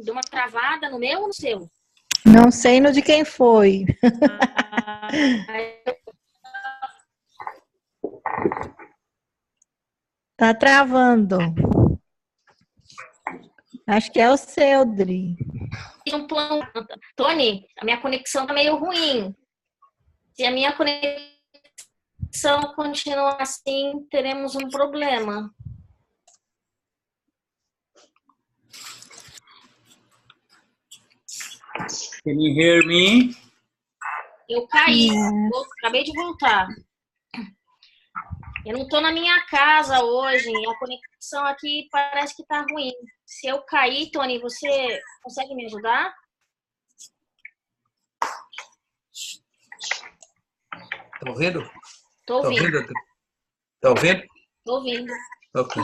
Deu uma travada no meu ou no seu? Não sei no de quem foi. Tá travando. Acho que é o seu, Dri. Um plano. Tony, a minha conexão tá meio ruim. Se a minha conexão continuar assim, teremos um problema. Can you hear me? Eu caí, acabei de voltar. Eu não tô na minha casa hoje, a conexão aqui parece que tá ruim. Se eu cair, Tony, você consegue me ajudar? Tá ouvindo? Tô ouvindo. Tá ouvindo? Tô ouvindo. Ok.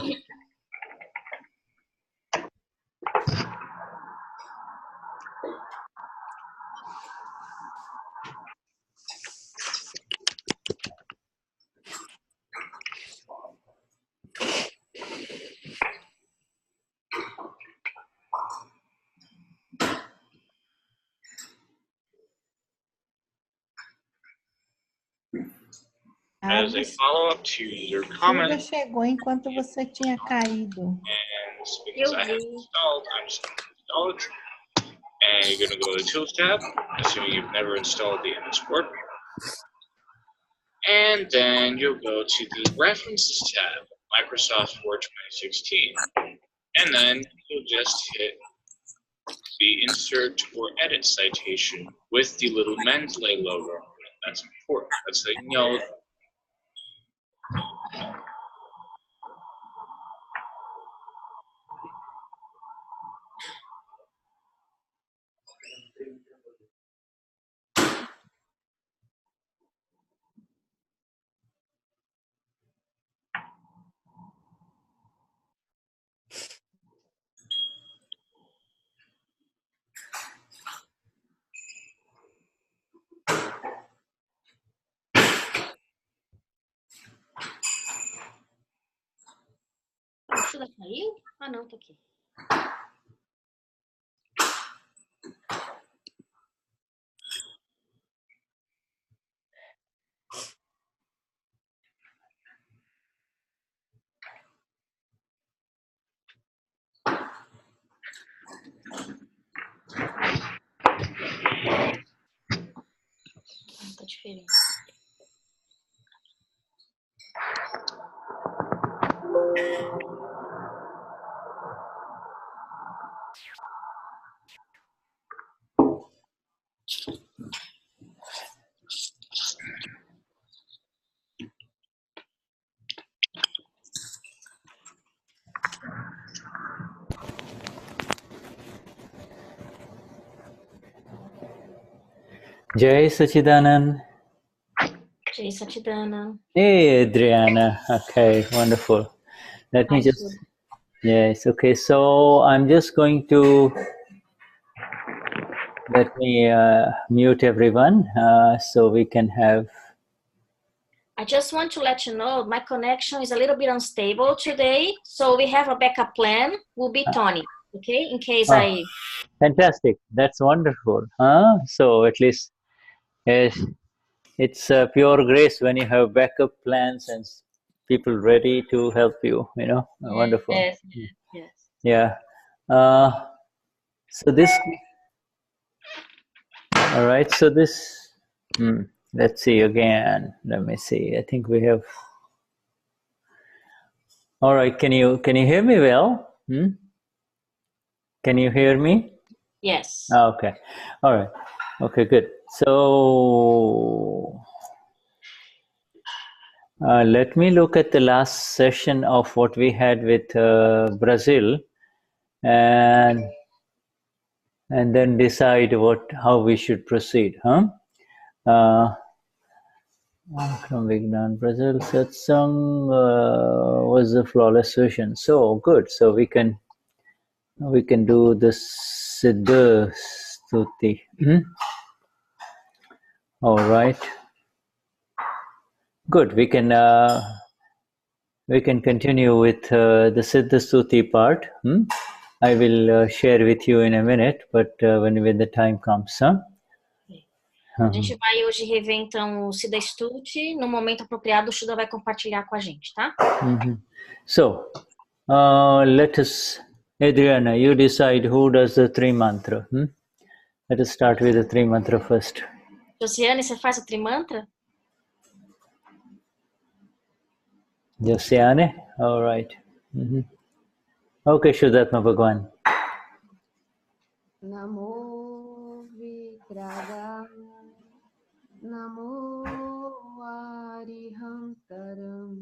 As a follow-up to your comment, Shuddha chegou enquanto você tinha caído. and because I have installed, I'm just going to install it. And you're going to go to the Tools tab, assuming you've never installed the MS Word. And then you'll go to the References tab, Microsoft Word 2016. And then you'll just hit the Insert or Edit citation with the little Mendeley logo. That's important. That's how you know. O Shuddha caiu? Ah, não, tá aqui. Tá diferente. Jai Sachidanand. Jai Satchidana. Hey, Adriana. Okay, wonderful. Let me just, yes, okay. So I'm just going to, let me mute everyone so we can have. I just want to let you know my connection is a little bit unstable today, so we have a backup plan. Will be Tony, okay? In case I. Fantastic. That's wonderful. So at least it's pure grace when you have backup plans and people ready to help you, you know. Wonderful. Yes. Yeah. So this, all right. So this, let's see again. Let me see. I think we have. All right. Can you hear me well? Can you hear me? Yes. Okay. All right. Okay. Good. So let me look at the last session of what we had with Brazil, and then decide how we should proceed. Akram Vignan, Brazil satsang was a flawless session. So good. So we can do the Siddha Stuti. All right. Good. We can continue with the Siddha Stuti part. I will share with you in a minute, but when the time comes, huh? A gente vai hoje rever, então, o Siddha Stuti. No momento apropriado, o Shuddha vai compartilhar com a gente, tá? So, let us, Adriana, you decide who does the three mantra. Let us start with the three mantra first. Josiane, você faz o Trimantra? Josiane? All right. Okay, Shuddhatma Bhagwan. Namo Vigragaya Namo Arihantaram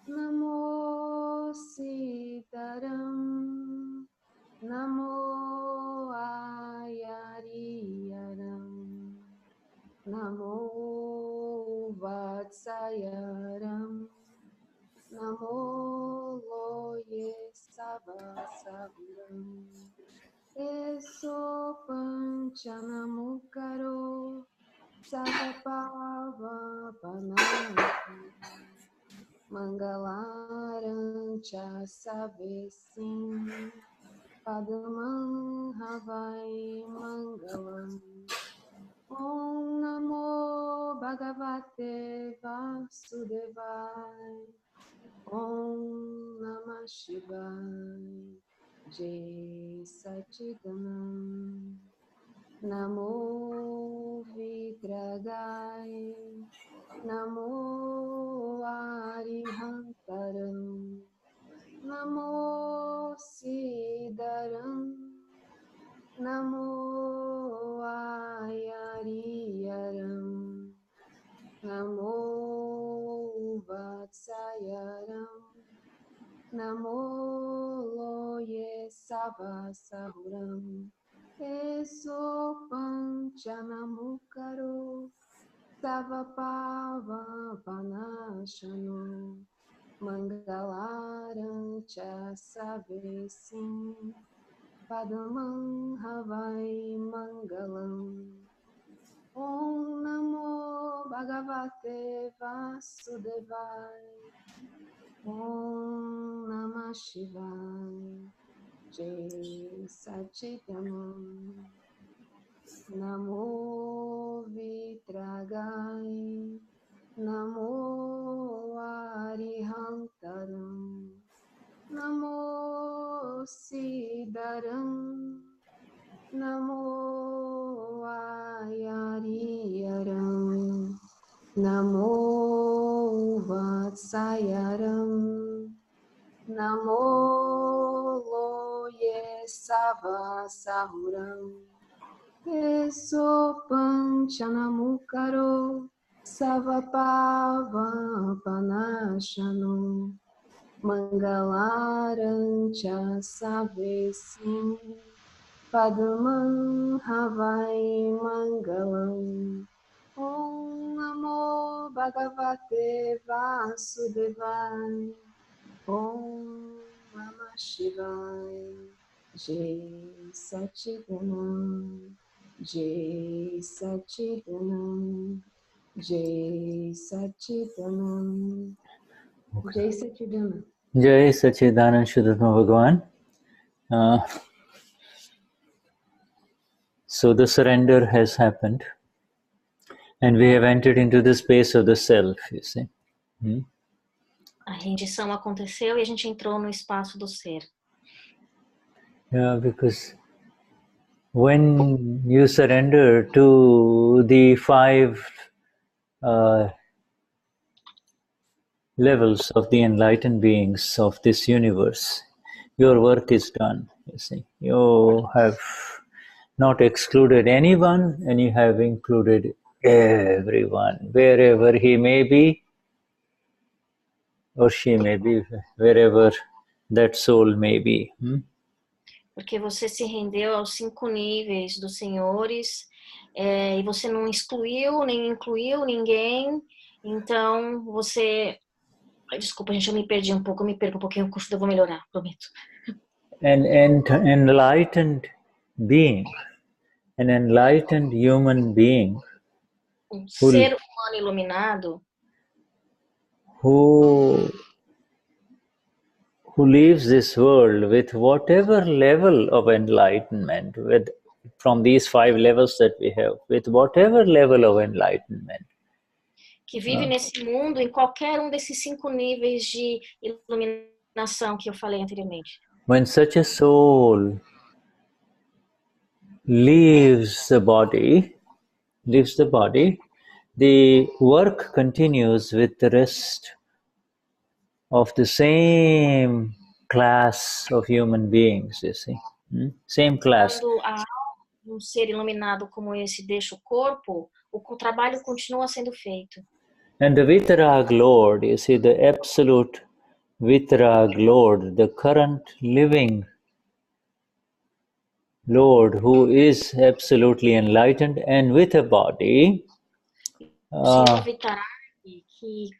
Namo Sitaram Namo Ayariyaram Namo Vatsayaram Namo Loye Savasaguram Eso Panchanamukaro Savapava Panati Mangalarancha Savesim Padamang Havai Mangalam Om Namo Bhagavate Vasudevaya Om Namah Shivaya Jai Satchidanand Namo Vigragaya Namo Arihantaram Namo Siddharam Namo Ayariyaram Namo Vatsayaram Namo Loye Savasahuram Eso Panchanamukaro Savapava Panashano Mangalarancha Savesim Padamang Havai Mangalam Om Namo Bhagavate Vasudevaya Om Namah Shivaya Jai Satchidanand Namo Vitragaya Namo Arihantaram Namo Siddharam Namo Ayariyaram Namo Vatsayaram Namo Loye Savasahuram Eso Panchanamukaro Savapava Panashano Mangalarancha Savesim Padamang Havai Mangalam Om Namo Bhagavate Vasudevaya Om Namah Shivaya Jai Satchidanand Jai Satchidanand Jai Satchidanand Jai Satchidanand Jai Satchidanand Shuddhatma Bhagwan. So the surrender has happened, and we have entered into the space of the self, you see. A rendição aconteceu e a gente entrou no espaço do ser. Yeah, because when you surrender to the five levels of the enlightened beings of this universe, your work is done, you see. You have not excluded anyone, and you have included everyone, wherever he may be, or she may be, wherever that soul may be. Porque você se rendeu aos 5 níveis dos senhores, e você não excluiu, nem incluiu ninguém. Então, você... Desculpa, gente, eu me perdi um pouco, eu me perco um pouquinho, eu vou melhorar, prometo. An enlightened being, an enlightened human being, Ser humano iluminado, who who leaves this world with whatever level of enlightenment, from these 5 levels that we have, with whatever level of enlightenment, que vive nesse mundo em qualquer desses 5 níveis de iluminação que eu falei anteriormente. when such a soul leaves the body, the work continues with the rest of the same class of human beings, you see. Same class. Quando a alma, ser iluminado como esse deixa o corpo, o trabalho continua sendo feito. And the Vitarag Lord, you see, the absolute Vitarag Lord, the current living Lord who is absolutely enlightened and with a body. O Senhor Vitarag, que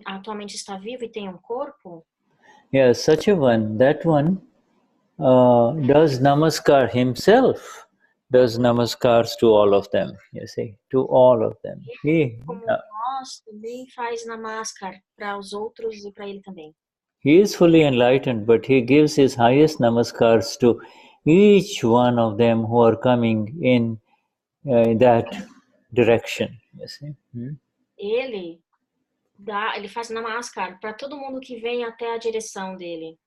atualmente está vivo e tem corpo. Yeah, such a one, that one does namaskar himself, does namaskars to all of them, you see, to all of them. Como nós também faz namaskar para os outros e para ele também. He is fully enlightened, but he gives his highest namaskars to each one of them who are coming in that direction. You see? Ele faz namaskar para todo mundo que vem até a direção dele.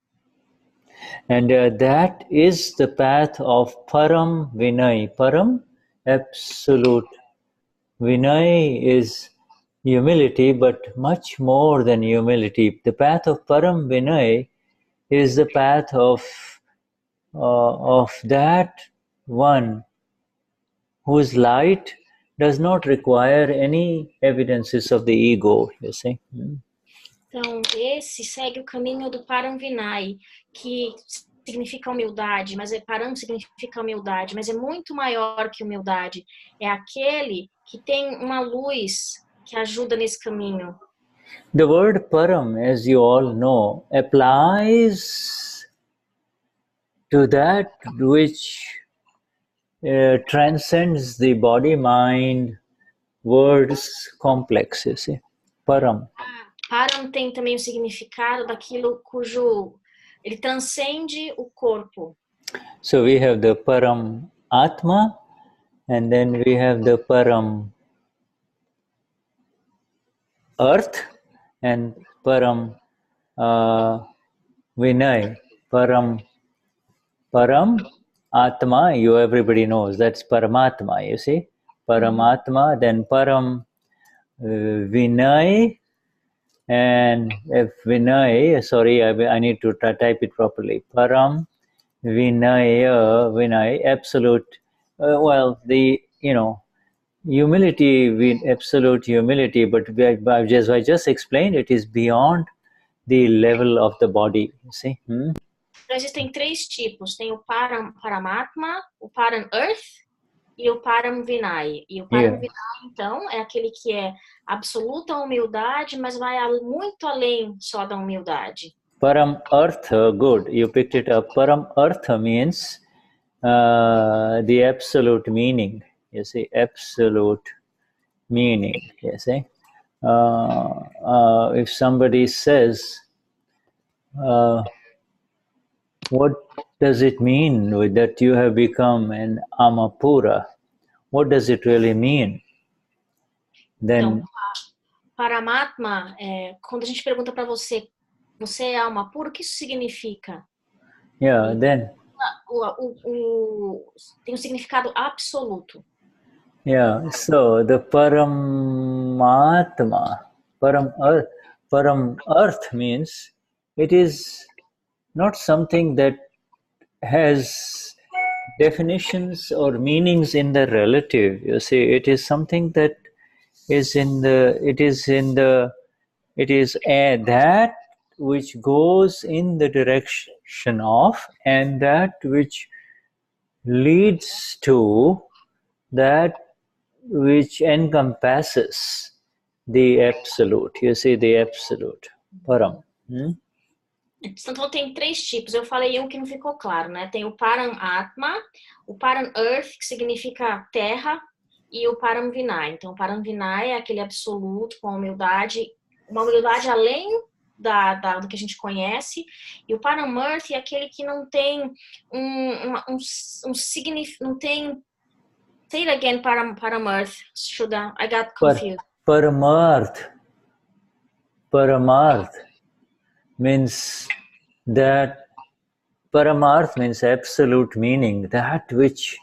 And that is the path of Param Vinay. Param, absolute. Vinay is humility, but much more than humility. The path of Param Vinay is the path of that one whose light does not require any evidences of the ego, you see. Então, esse segue o caminho do Paramvinay, que significa humildade, mas Param significa humildade, mas é muito maior que humildade. É aquele que tem uma luz que ajuda nesse caminho. The word Param, as you all know, applies to that which transcends the body-mind words complex, you see. Param. Param tem também o significado daquilo cujo ele transcende o corpo. So we have the Param Atma, and then we have the Param Earth, and Param Vinay. Param Atma, everybody knows, that's Paramatma, you see. Paramatma, then Param Vinay, and if Vinay, sorry, I need to type it properly. Param Vinay, absolute, humility, absolute humility, but I just explained, it is beyond the level of the body, you see. Existem 3 tipos, tem o Paramatma, o Param Earth e o Param Vinay. E o Param Vinay, então, é aquele que é absoluta humildade, mas vai muito além só da humildade. Param Artha, good, you picked it up. Param Artha means the absolute meaning, you see, absolute meaning, you see. If somebody says, what does it mean that you have become an Amapura? What does it really mean? Then, então, Paramatma, quando a gente pergunta para você, você é alma pura, o que isso significa? Yeah, then. Tem um significado absoluto. Yeah, so the Paramatma, Param Earth means it is not something that has definitions or meanings in the relative. You see, it is something that is that which goes in the direction of, and that which leads to, that which encompasses the absolute. You see, the absolute, Param. Então tem 3 tipos. Eu falei um que não ficou claro, né? Tem o Param Atma, o Param Earth, que significa terra, e o Param Vinay. Então o Param Vinay é aquele absoluto com humildade, uma humildade além do que a gente conhece, e o Paramarth é aquele que não tem não tem. Say it again, Paramarth. Shuddha, I got confused. Paramarth means that Paramarth means absolute meaning, that which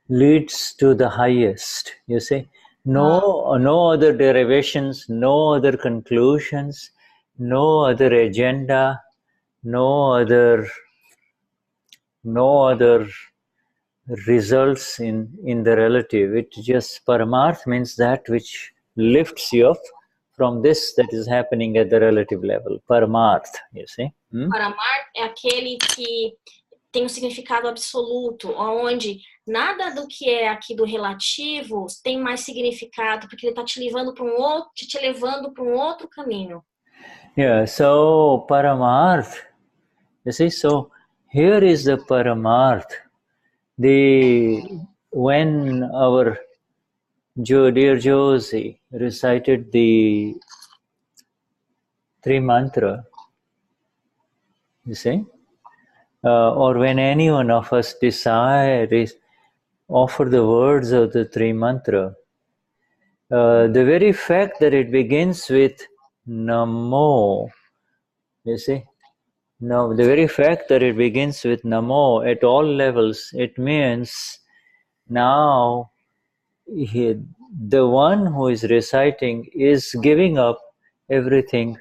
leads to the highest. You see, no other derivations, no other conclusions, no other agenda, no other results in the relative. It just Paramarth means that which lifts you up from this that is happening at the relative level. Paramarth, you see. Paramarth é aquele que tem um significado absoluto, onde nada do que é aqui do relativo tem mais significado, porque ele está te levando para um outro caminho. Yeah, so Paramarth, you see, so here is the Paramarth. When our dear Josie recited the three mantra, you see, or when any one of us offer the words of the three mantra, the very fact that it begins with Namo, you see, now the very fact that it begins with Namo at all levels, it means now the one who is reciting is giving up everything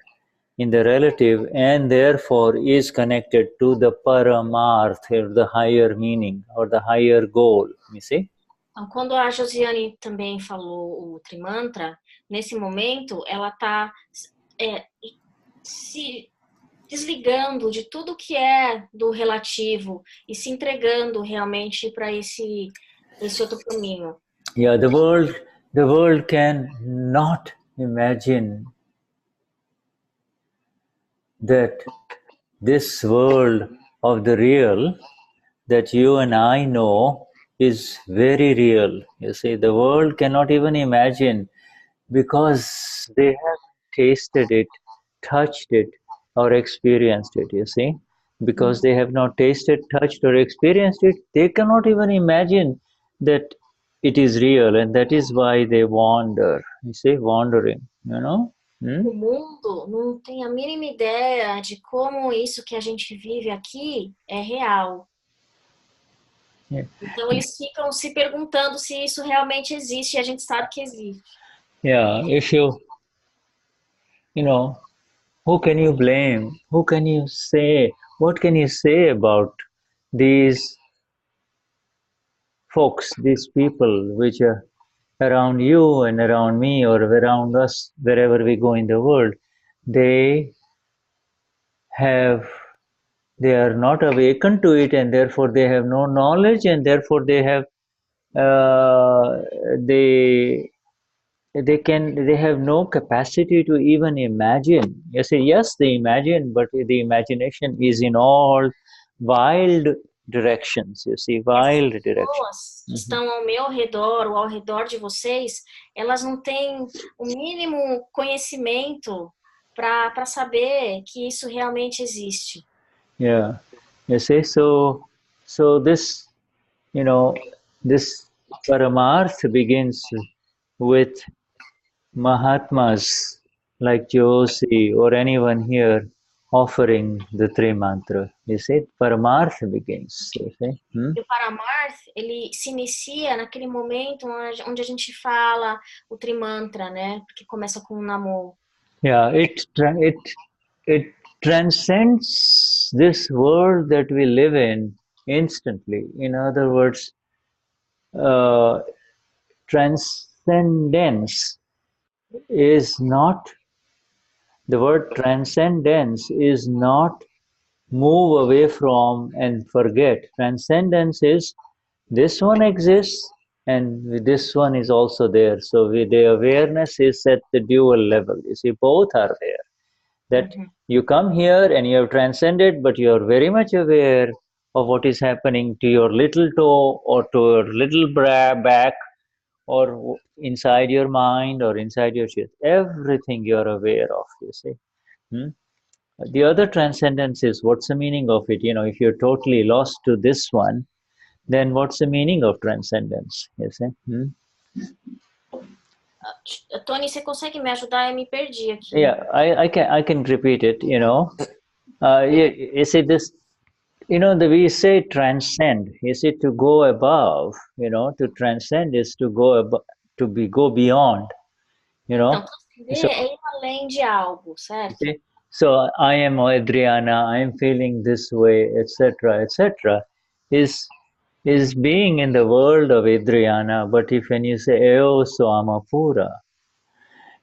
in the relative and therefore is connected to the Paramarth, or the higher meaning or the higher goal, you see? Então, quando a Josiane também falou o Trimantra, nesse momento ela está se desligando de tudo que é do relativo e se entregando realmente para esse outro caminho. Yeah, the world can not imagine that this world of the real that you and I know is very real. You see, the world cannot even imagine because they have tasted it, touched it, or experienced it, you see. Because they have not tasted, touched, or experienced it, they cannot even imagine that it is real, and that is why they wander, you see, wandering, you know. O mundo não tem a mínima ideia de como isso que a gente vive aqui é real. Yeah. Então eles ficam se perguntando se isso realmente existe, e a gente sabe que existe. Yeah, if you know, who can you blame? Who can you say? What can you say about these folks, these people which are around you and around me or around us, wherever we go in the world? They are not awakened to it, and therefore they have no knowledge, and therefore they have they have no capacity to even imagine. You say yes, they imagine, but the imagination is in all wild directions. You see, wild directions. Pessoas que estão ao meu redor ou ao redor de vocês, elas não têm o mínimo conhecimento para saber que isso realmente existe. Yeah, you see, so this, you know, this Paramarth begins with Mahatmas like Josie or anyone here offering the three mantra. You see, Paramarth begins. You see? E o Paramarth, ele se inicia naquele momento onde a gente fala o Trimantra, né? Porque começa com o Namo. Yeah, it transcends this world that we live in instantly. In other words, transcendence is not, the word transcendence is not move away from and forget. Transcendence is this one exists and this one is also there. So the awareness is at the dual level. You see, both are there. That you come here and you have transcended, but you are very much aware of what is happening to your little toe or to your little back or inside your mind or inside your chest. Everything you are aware of, you see. The other transcendence is, what's the meaning of it? If you're totally lost to this one, then what's the meaning of transcendence? You see? Tony, você consegue me ajudar? Eu me perdi aqui. Yeah, I can repeat it. You see this. We say transcend. You see, to go above. To transcend is to go above, go beyond. Então, transcender So, é ir além de algo, certo? okay? So I am Adriana, I am feeling this way, etc., etc., is being in the world of Adriana. But when you say Eo Samapura,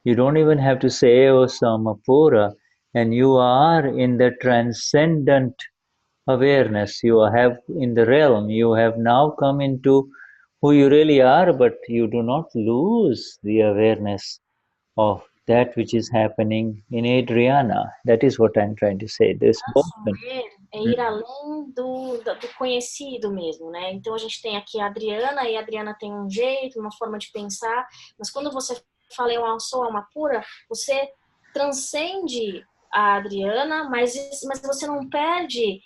you don't even have to say Eo Samapura, and you are in the transcendent awareness. You have in the realm. You have now come into who you really are, but you do not lose the awareness of that which is happening in Adriana. That is what I'm trying to say. This Transcender é ir além do conhecido mesmo, né? Então a gente tem aqui a Adriana, e a Adriana tem um jeito, uma forma de pensar, mas quando você fala eu sou alma pura, você transcende a Adriana, mas você não perde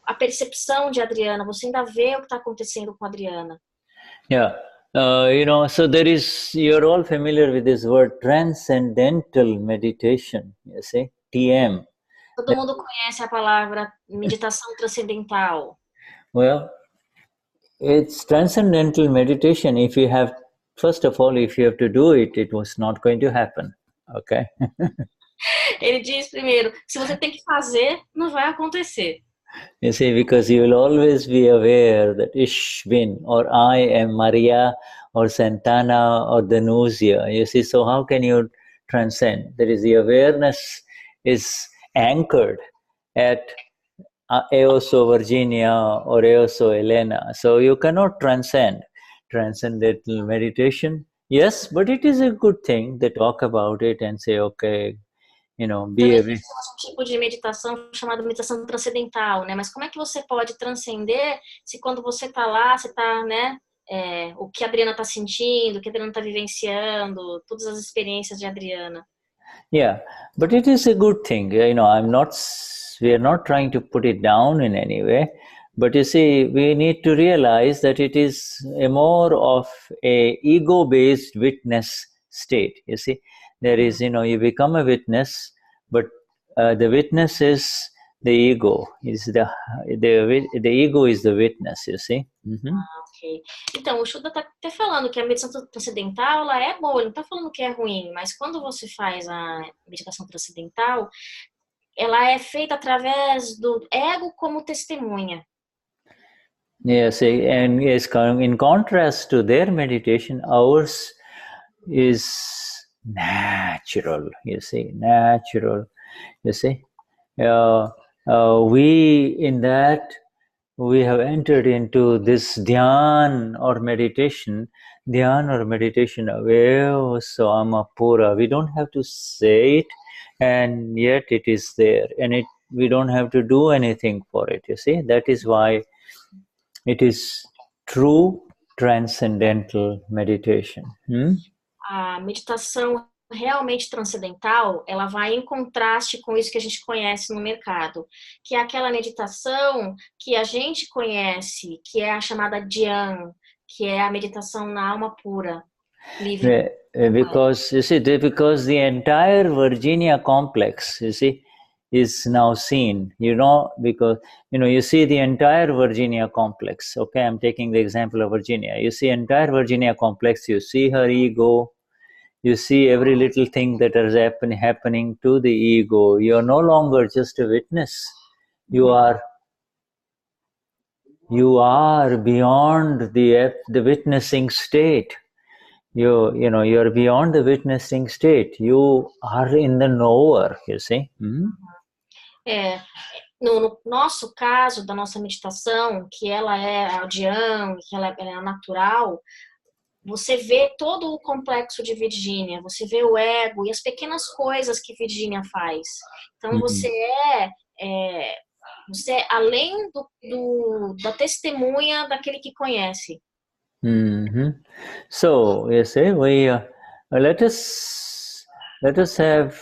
a percepção de Adriana, você ainda vê o que está acontecendo com a Adriana. Yeah. So you're all familiar with this word transcendental meditation, you see, TM. Todo mundo conhece a palavra meditação transcendental. Well, it's transcendental meditation. First of all, if you have to do it, it was not going to happen, okay? Ele diz primeiro, se você tem que fazer, não vai acontecer. You see, because you will always be aware that Ishvin or I am Maria or Santana or Danusia. You see, so how can you transcend? That is, the awareness is anchored at Eoso Virginia or Eoso Elena. So you cannot transcend. Transcendental meditation, yes, but it is a good thing. They talk about it and say, okay, Também existe um tipo de meditação chamada meditação transcendental, né? Mas como é que você pode transcender se quando você está lá, você está, né? O que a Adriana está sentindo, o que a Adriana está vivenciando, todas as experiências de Adriana. Yeah, but it is a good thing. We are not trying to put it down in any way. But you see, we need to realize that it is a more of a ego-based witness state. You see, there is, you become a witness, but the witness is the ego. The ego is the witness. You see. Ok. Então, o Shuddha está até falando que a meditação transcendental ela é boa. Ele não está falando que é ruim, mas quando você faz a meditação transcendental, ela é feita através do ego como testemunha. Yes, and yes, in contrast to their meditation, ours is natural. You see, natural. You see, we have entered into this dhyan or meditation of Samapura. We don't have to say it, and yet it is there, and we don't have to do anything for it. You see, that is why it is true transcendental meditation. A meditação realmente transcendental, ela vai em contraste com isso que a gente conhece no mercado, que é aquela meditação que a gente conhece, que é a chamada Dhyan, que é a meditação na alma pura, livre. Because you see, because the entire Virginia complex, you see, is now seen, because you see the entire Virginia complex. Okay, I'm taking the example of Virginia. You see entire Virginia complex, you see her ego, you see every little thing that is happening to the ego. You are no longer just a witness. You are beyond the witnessing state. You're beyond the witnessing state. You are in the knower, you see. No nosso caso, da nossa meditação, que ela é a Dhyan, que ela é natural, você vê todo o complexo de Virgínia, você vê o ego e as pequenas coisas que Virgínia faz. Então, você é além da testemunha daquele que conhece. So, you see, let us have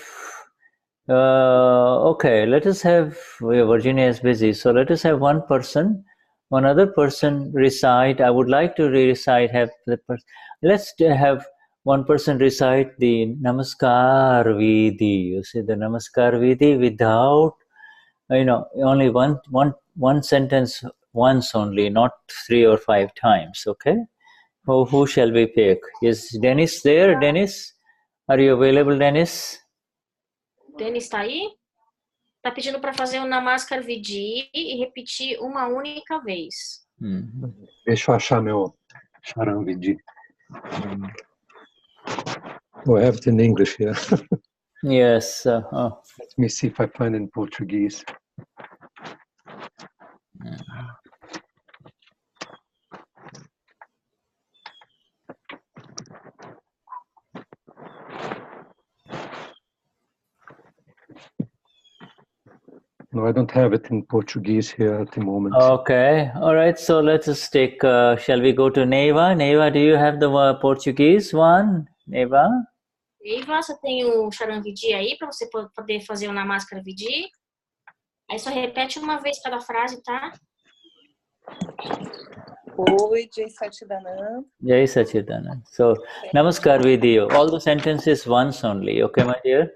Okay, let us have, Virginia is busy, so let us have one other person recite. I would like to recite, let's have one person recite the Namaskar Vidhi. You see the Namaskar Vidhi without, only one sentence once only, not 3 or 5 times, okay? Who shall we pick? Is Dennis there? Dennis? Are you available, Dennis? Denis está aí? Tá pedindo para fazer o Namaskar Vidhi e repetir uma única vez. Deixa eu achar meu Charan Vidhi. Oh, I have it in English here. Yes. Let me see if I find it in Portuguese. No, I don't have it in Portuguese here at the moment. Okay. All right. So let us take, shall we go to Neva? Neva, do you have the Portuguese one? Neva? Neva, você tem o Charan Vidhi aí para você poder fazer o Namaskar Vidhi? Aí só repete uma vez cada frase, tá? Oi, Jai Satchidanand. Jai Satchidanand. So, Namaskar Vidhi. All the sentences once only. Okay, my dear?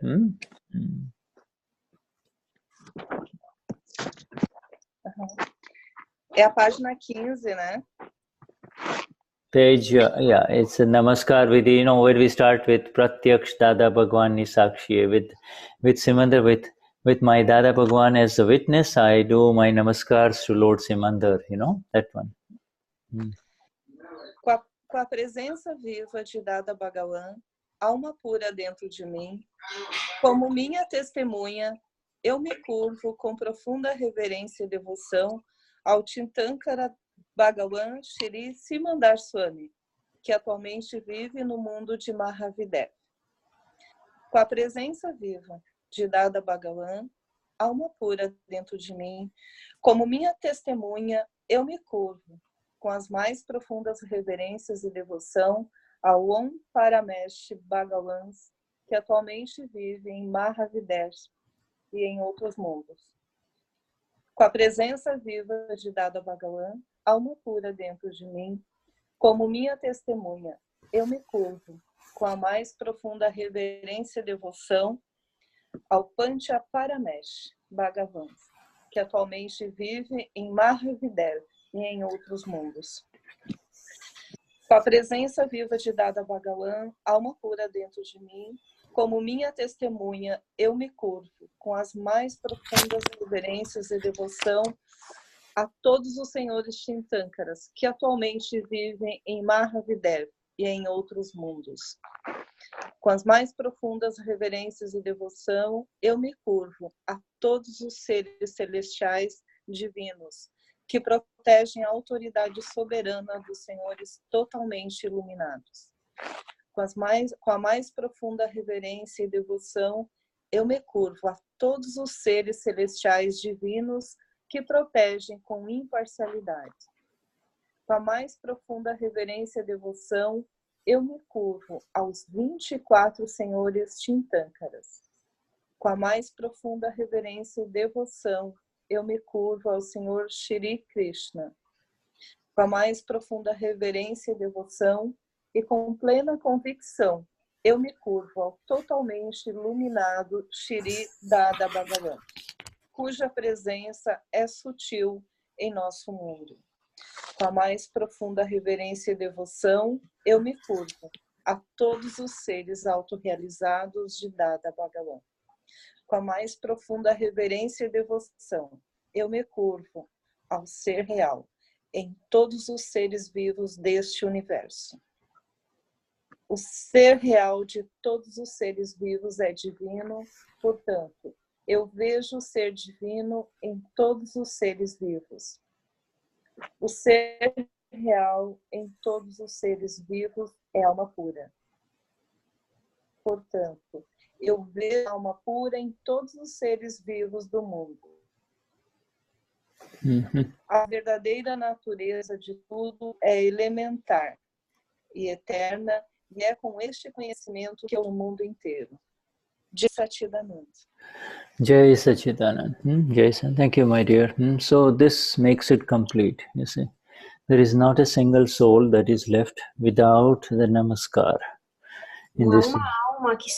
É a página 15, né? Page, yeah, it's a Namaskar Vidhi, where we start with Pratyaksh Dada Bhagwan Nisakshi, with Simandar, with my Dada Bhagwan as a witness, I do my Namaskars to Lord Simandar, that one. Com a presença viva de Dada Bhagavan, alma pura dentro de mim, como minha testemunha, eu me curvo com profunda reverência e devoção ao Tirthankara Bhagavan Shri Simandar Swami, que atualmente vive no mundo de Mahavidev. Com a presença viva de Dada Bhagavan, alma pura dentro de mim, como minha testemunha, eu me curvo com as mais profundas reverências e devoção ao Om Paramesh Bhagavan, que atualmente vive em Mahavidev e em outros mundos. Com a presença viva de Dada Bhagavan, alma pura dentro de mim, como minha testemunha, eu me curvo com a mais profunda reverência e devoção ao Pancha Paramesh Bhagavan, que atualmente vive em Mahavidev e em outros mundos. Com a presença viva de Dada Bhagavan, alma pura dentro de mim, como minha testemunha, eu me curvo com as mais profundas reverências e devoção a todos os senhores Tirthankaras, que atualmente vivem em Mahavidev e em outros mundos. Com as mais profundas reverências e devoção, eu me curvo a todos os seres celestiais divinos, que protegem a autoridade soberana dos senhores totalmente iluminados. Com a mais profunda reverência e devoção, eu me curvo a todos os seres celestiais divinos que protegem com imparcialidade. Com a mais profunda reverência e devoção, eu me curvo aos 24 senhores Tirthankaras. Com a mais profunda reverência e devoção, eu me curvo ao Senhor Shri Krishna. Com a mais profunda reverência e devoção, e com plena convicção, eu me curvo ao totalmente iluminado Shri Dada Bhagavan, cuja presença é sutil em nosso mundo. Com a mais profunda reverência e devoção, eu me curvo a todos os seres autorrealizados de Dada Bhagavan. Com a mais profunda reverência e devoção, eu me curvo ao ser real em todos os seres vivos deste universo. O ser real de todos os seres vivos é divino, portanto, eu vejo o ser divino em todos os seres vivos. O ser real em todos os seres vivos é alma pura. Portanto, eu vejo a alma pura em todos os seres vivos do mundo. A verdadeira natureza de tudo é elementar e eterna, e é com este conhecimento que é o mundo inteiro. de Satchidananda. Jai Sachidanand. Jai San. Thank you, my dear. So this makes it complete, you see. There is not a single soul that is left without the namaskar. In Não há this, uma alma que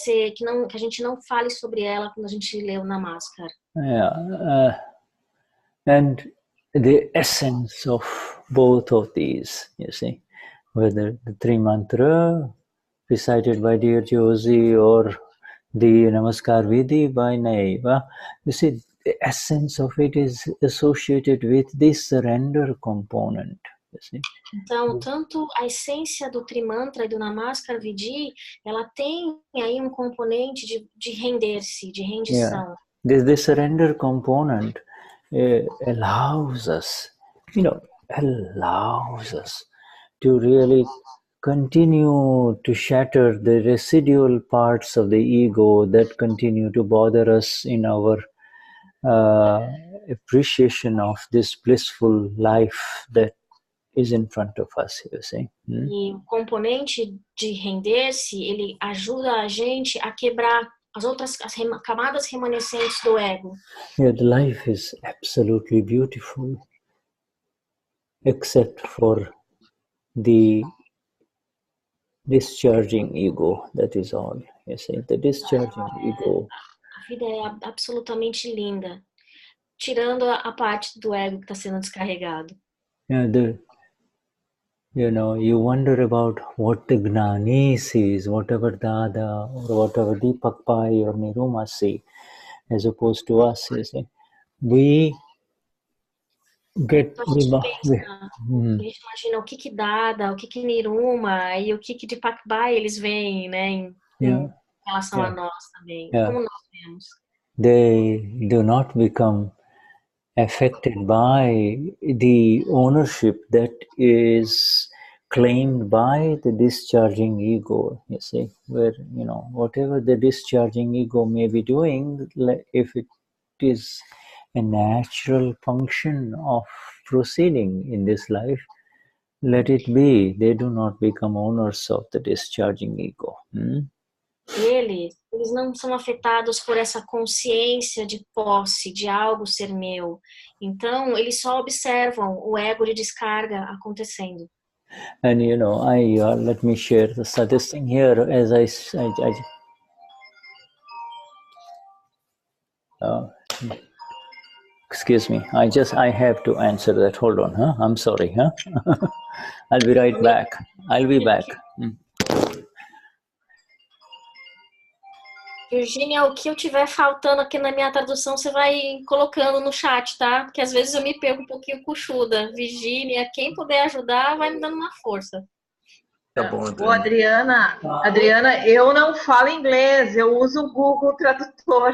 a gente não fale sobre ela quando a gente lê o Namaskar. yeah, and the essence of both of these, you see, whether the three mantra recited by dear Josie or the Namaskar Vidhi by Naiva, you see, the essence of it is associated with this surrender component, you see. Então, tanto a essência do Trimantra e do Namaskar Vidhi, ela tem aí um componente de render-se, de rendição. Yeah. This surrender component allows us, allows us to really continue to shatter the residual parts of the ego that continue to bother us in our appreciation of this blissful life that is in front of us, you see. E o componente de render-se, ele ajuda a gente a quebrar as camadas remanescentes do ego. Yeah, the life is absolutely beautiful, except for the discharging ego, that is all. You see, the discharging ego. A vida é absolutamente linda, tirando a parte do ego que está sendo descarregado. Yeah, you wonder about what the Gnani sees, whatever Dada or whatever Deepak Pai or Niruma see, as opposed to us, you see. We get... A gente imagina o que Dada, o que Niruma e o que de Pakbai eles veem, né, em relação a nós também. Como nós vemos. They do not become affected by the ownership that is claimed by the discharging ego, you see, where, whatever the discharging ego may be doing, if it is a natural function of proceeding in this life, let it be. They do not become owners of the discharging ego. Eles não são afetados por essa consciência de posse, de algo ser meu. Então, eles só observam o ego de descarga acontecendo. And let me share this thing here as excuse me, I have to answer that. Hold on, I'm sorry, I'll be right back. I'll be back. Virgínia, o que eu tiver faltando aqui na minha tradução, você vai colocando no chat, tá? Porque às vezes eu me pego um pouquinho com Shuddha. Virgínia, quem puder ajudar, vai me dando uma força. Tá bom, Adriana. Adriana, eu não falo inglês, eu uso o Google Tradutor.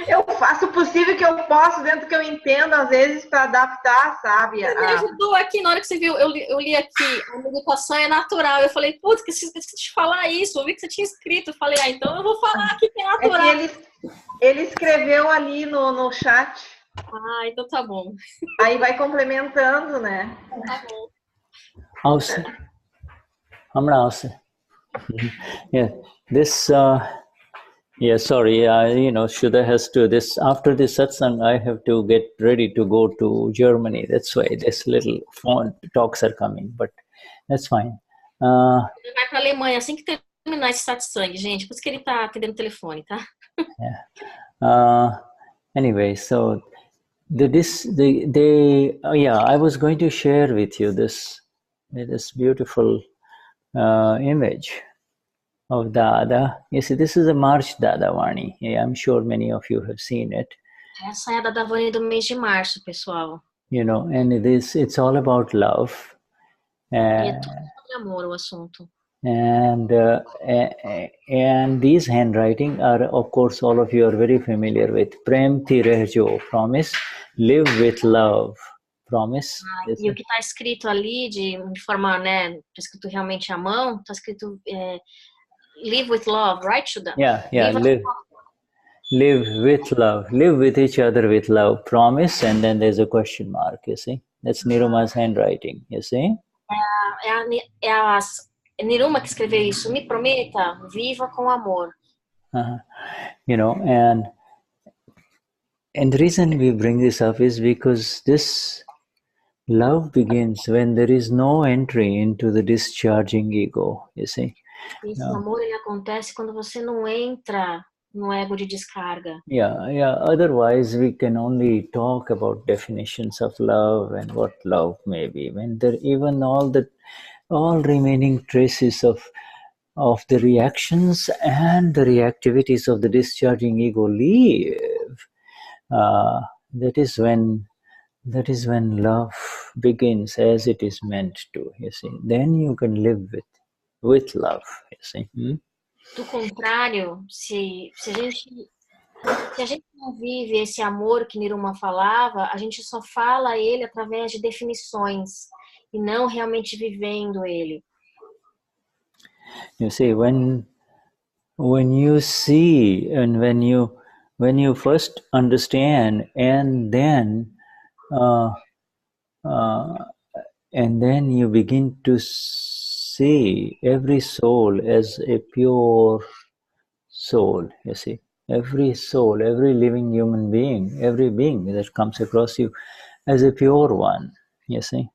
Eu faço o possível que eu posso, dentro do que eu entendo, às vezes, para adaptar, sabe? Você me ajudou aqui, na hora que você viu, eu li aqui, a meditação é natural. Eu falei, putz, esqueci de falar isso, eu vi que você tinha escrito. Eu falei, então eu vou falar aqui que é natural. É que ele escreveu ali no chat. Ah, então tá bom. Aí vai complementando, né? Tá bom. Also, yeah, this... Yeah, sorry, Shuddha has to, after this satsang, I have to get ready to go to Germany. That's why this little phone talks are coming, but that's fine. Ele vai para a Alemanha assim que terminar esse satsang, gente. Por isso que ele tá atendendo o telefone, tá? Yeah. Anyway, so I was going to share with you this beautiful image of Dada. You see, this is a March Dada Vani. Yeah, I'm sure many of you have seen it. Essa é a Dada Vani do mês de março, pessoal. And it's all about love. E é tudo sobre amor o assunto. And these handwriting are, of course, all of you are very familiar with. Prem thi rehjo, promise, live with love, promise. E o que está escrito ali de forma, né, tá escrito realmente à mão, está escrito live with love, right, Shuddha? Yeah, live with love, live with each other with love, promise, and then there's a question mark, you see. That's Niruma's handwriting, you see. Niruma que escreveu isso. Me prometa, viva com amor. You know, and the reason we bring this up is because this love begins when there is no entry into the discharging ego, you see. Esse amor ele acontece quando você não entra no ego de descarga. Yeah. Otherwise, we can only talk about definitions of love and what love may be. When there even all remaining traces of the reactions and the reactivities of the discharging ego leave, that is when love begins as it is meant to. You see, then you can live with love. You see. Do contrário, se a gente não vive esse amor que Niruma falava, a gente só fala ele através de definições e não realmente vivendo ele. You see, when you see and when you first understand and then you begin to see every soul as a pure soul, you see. Every soul, every living human being, every being that comes across you as a pure one, you see.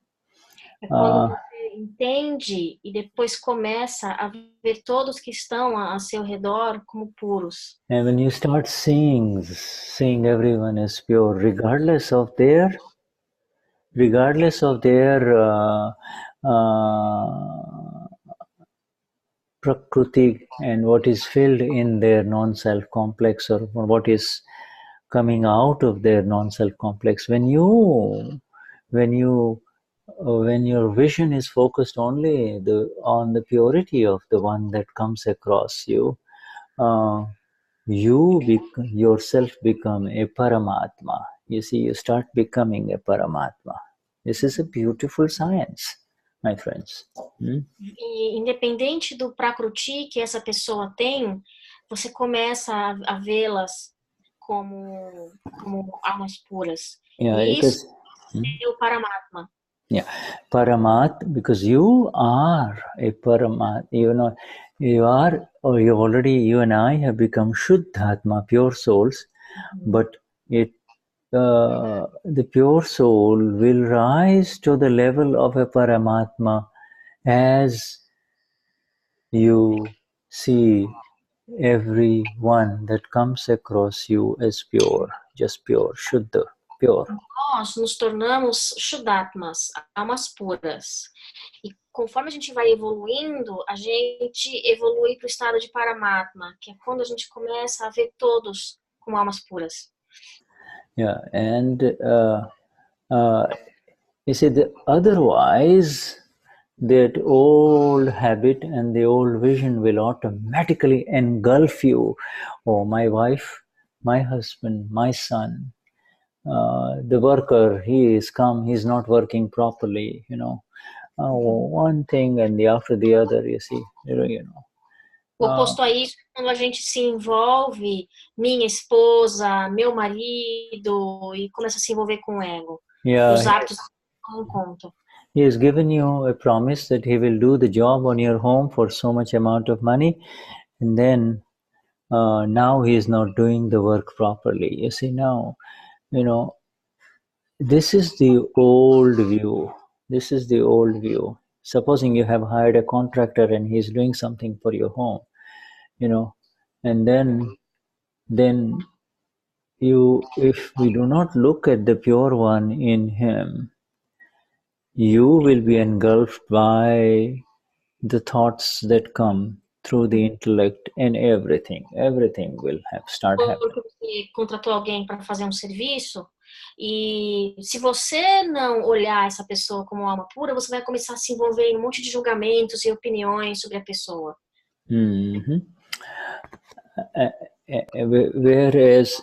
É quando você entende e depois começa a ver todos que estão a seu redor como puros. And when you start seeing everyone as pure, regardless of their prakriti and what is filled in their non-self complex or what is coming out of their non-self complex, when your vision is focused only on the purity of the one that comes across you, yourself become a Paramatma. You see, you start becoming a Paramatma. This is a beautiful science, my friends. E independente do prakruti que essa pessoa tem, você começa a vê-las como almas puras. Yeah, e isso é o Paramatma. Yeah, Paramat, because you are a Paramat. You and I have become Shuddhatma, pure souls, but the pure soul will rise to the level of a Paramatma as you see everyone that comes across you as pure, just pure, Shuddha, pure. Nós nos tornamos Shuddhatmas, almas puras. E conforme a gente vai evoluindo, a gente evolui para o estado de Paramatma, que é quando a gente começa a ver todos como almas puras. Yeah, and you see, otherwise, that old habit and the old vision will automatically engulf you. Oh, my wife, my husband, my son, the worker, he's not working properly, one thing and after the other, you see, O oposto a isso, quando a gente se envolve, minha esposa, meu marido, e começa a se envolver com o ego. Os hábitos não contam. He has given you a promise that he will do the job on your home for so much amount of money, and then now he is not doing the work properly. You see, now, this is the old view. Supposing you have hired a contractor and he is doing something for your home, and then if we do not look at the pure one in him, you will be engulfed by the thoughts that come through the intellect, and everything will start happening. Porque você contratou alguém para fazer um serviço, e se você não olhar essa pessoa como alma pura, você vai começar a se envolver em um monte de julgamentos e opiniões sobre a pessoa. Whereas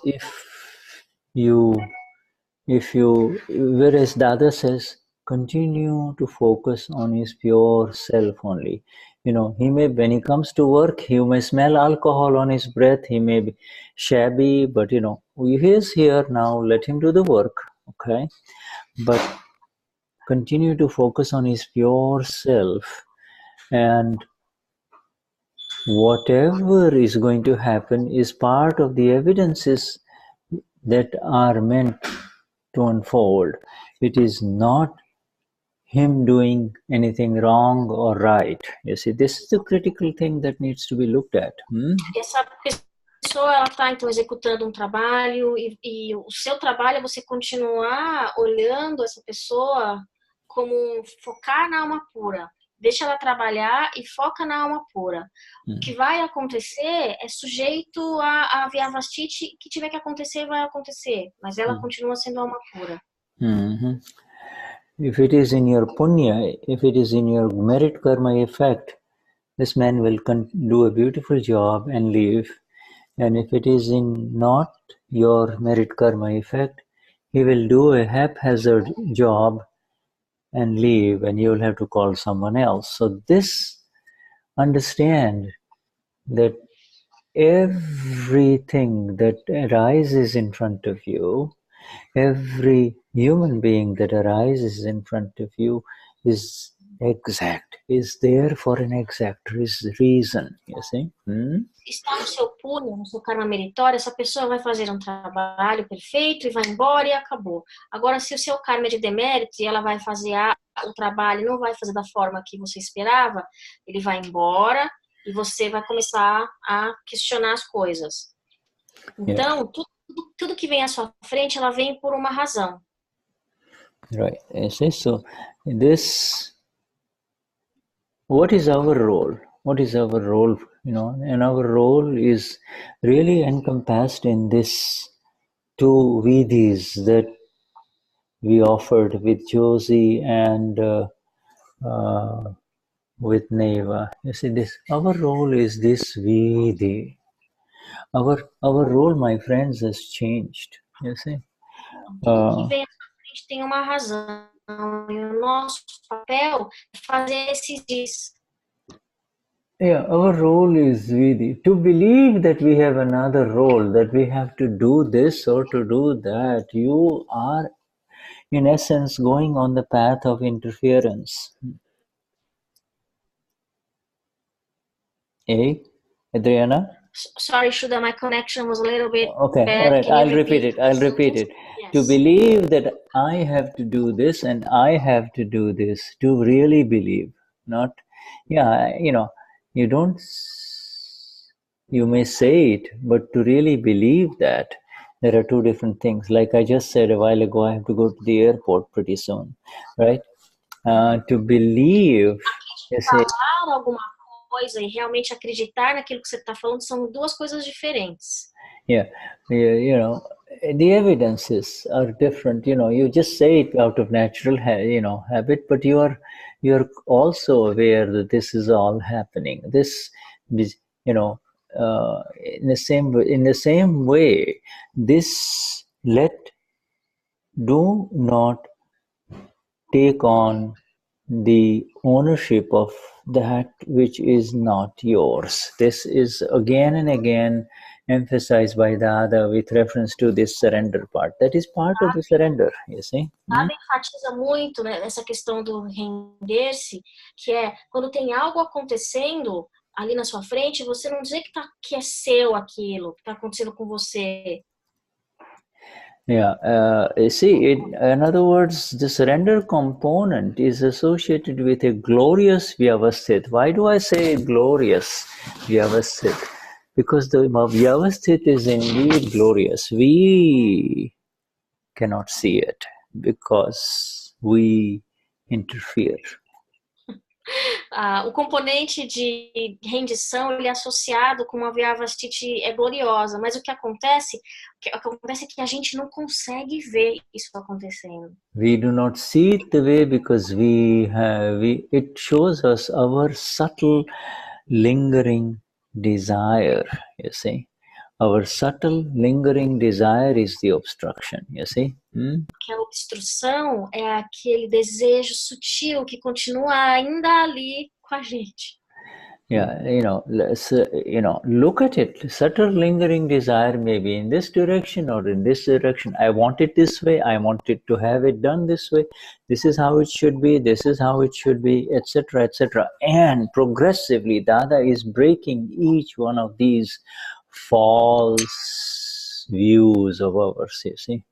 whereas Dada says, continue to focus on his pure self only. When he comes to work, he may smell alcohol on his breath, he may be shabby, but he is here now, let him do the work, okay? But continue to focus on his pure self, and whatever is going to happen is part of the evidences that are meant to unfold. It is not him doing anything wrong or right. You see, this is the critical thing that needs to be looked at. Essa pessoa, ela está então executando um trabalho e o seu trabalho é você continuar olhando essa pessoa como focar na alma pura. Deixa ela trabalhar e foca na alma pura. O que vai acontecer é sujeito a Vyavastiti, que tiver que acontecer, vai acontecer. Mas ela continua sendo alma pura. If it is in your punya, if it is in your merit karma effect, this man will do a beautiful job and leave. And if it is in not your merit karma effect, he will do a haphazard job and leave, and you will have to call someone else. So this, understand that everything that arises in front of you, every human being that arises in front of you is exact, is there for an exact reason, you see? Está no seu punho, no seu karma meritório, essa pessoa vai fazer um trabalho perfeito e vai embora e acabou. Agora, se o seu karma é de demérito e ela vai fazer o trabalho e não vai fazer da forma que você esperava, ele vai embora e você vai começar a questionar as coisas. Então, tudo que vem à sua frente, ela vem por uma razão. Right. So, what is our role? What is our role? And our role is really encompassed in this two vidhis that we offered with Josie and with Neva. You see, our role is this vidhi. Our role, my friends, has changed. You see. Tudo que vem à frente tem uma razão. E o nosso papel é fazer esses dias. Yeah, our role is really to believe that we have another role, that we have to do this or to do that. You are, in essence, going on the path of interference. Adriana? Sorry, Shuddha, my connection was a little bit okay, bad. All right, Can I'll repeat it. Yes. To believe that I have to do this and I have to do this, to really believe, not, you don't, you may say it, but to really believe that, there are two different things. Like I just said a while ago, I have to go to the airport pretty soon, right? To believe, you say, coisa e realmente acreditar naquilo que você está falando são duas coisas diferentes. Yeah, the evidences are different. You just say it out of natural, habit, but you're also aware that this is all happening. This, in the same way, this do not take on the ownership of that which is not yours. This is again and again emphasized by Dada with reference to this surrender part. That is part of the surrender, you see. Dada enfatiza muito, né, essa questão do render-se, que é quando tem algo acontecendo ali na sua frente, você não dizer que é seu aquilo, que está acontecendo com você. Yeah, see, in other words, the surrender component is associated with a glorious vyavasthit. Why do I say glorious vyavasthit? Because the vyavasthit is indeed glorious. We cannot see it because we interfere. O componente de rendição ele é associado com uma Vyavastiti gloriosa, mas o que acontece é que a gente não consegue ver isso acontecendo. We do not see it the way because it shows us our subtle lingering desire, you see. Our subtle lingering desire is the obstruction, you see. Que a obstrução é aquele desejo sutil que continua ainda ali com a gente. Yeah, let's, look at it. Subtle lingering desire may be in this direction or in this direction. I want it this way. I want it to have it done this way. This is how it should be. This is how it should be, etc., etc. And progressively, Dada is breaking each one of these false views of ours, you see.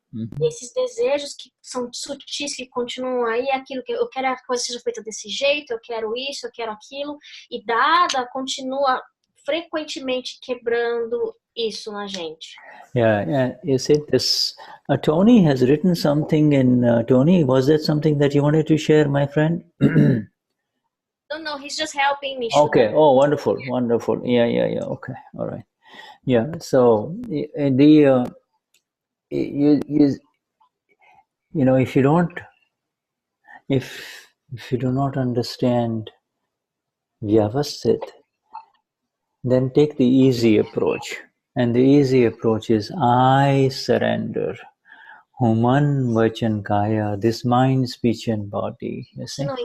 Esses desejos que são sutis, que continuam aí, aquilo que eu quero, a coisa seja feita desse jeito, eu quero isso, eu quero aquilo, e Dada continua frequentemente quebrando isso na gente. Yeah, you see this. Tony has written something in. Tony, was that something that you wanted to share, my friend? No, he's just helping me. Okay. Shuddha. Oh, wonderful. Yeah. Okay. All right. Yeah. So if you don't, if you do not understand Vyavasthit, then take the easy approach. And the easy approach is I surrender. Human, Vachan, Kaya, this mind, speech and body. You see? Se não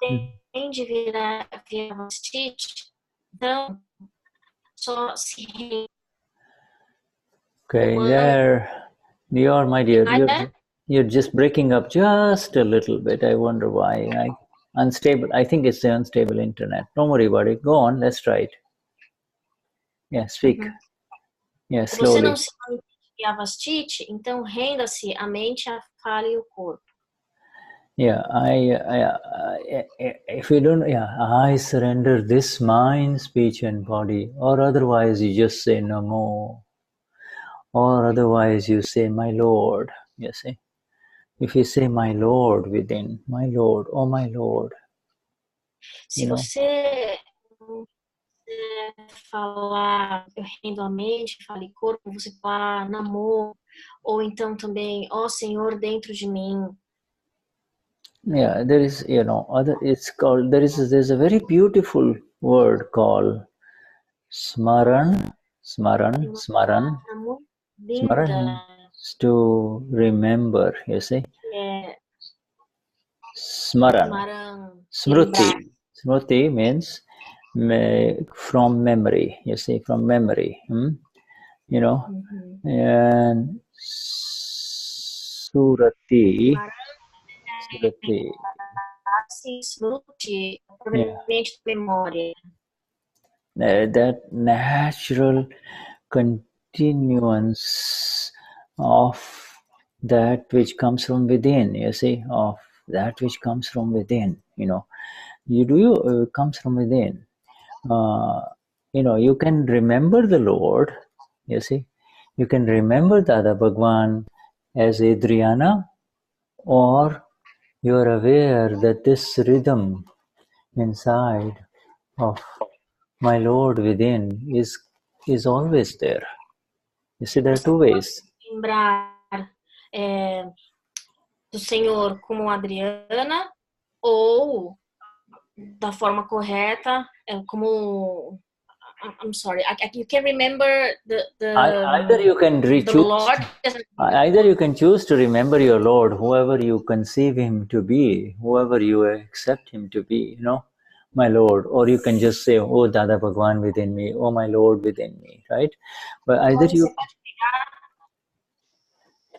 entende virar Vyavasthit, então só se Okay, you're my dear. You're just breaking up just a little bit. I wonder why. Unstable. I think it's the unstable internet. Don't worry about it. Go on. Let's try it. Yeah, speak. Yeah, Se você slowly. não se entende Vyavasthit, então renda-se a mente, a fala e o corpo. Yeah, if you don't, I surrender this mind, speech and body, or otherwise you just say Namo, or otherwise you say my Lord, you see. If you say my Lord within, my Lord, oh my Lord. Se você falar, eu rendo a mente, fala e corpo, você falar Namo, ou então também, ó Senhor dentro de mim. Yeah, there is, there's a very beautiful word called Smaran, to remember, you see. Smaran. Smruti means from memory, you see, from memory. And Surati. Smruti, permanente memória. That natural continuance of that which comes from within, you see, of that which comes from within, comes from within. You can remember the Lord, you see, you can remember Dada Bhagwan as Adriana, or you are aware that this rhythm inside of my Lord within is always there. You see, there are two ways. Lembrar do Senhor como Adriana, ou da forma correta, como I'm sorry, you can remember the either you can Lord. Either you can choose to remember your Lord, whoever you conceive him to be, whoever you accept him to be, my Lord, or you can just say, oh Dada Bhagwan within me, oh my Lord within me, right? But either you...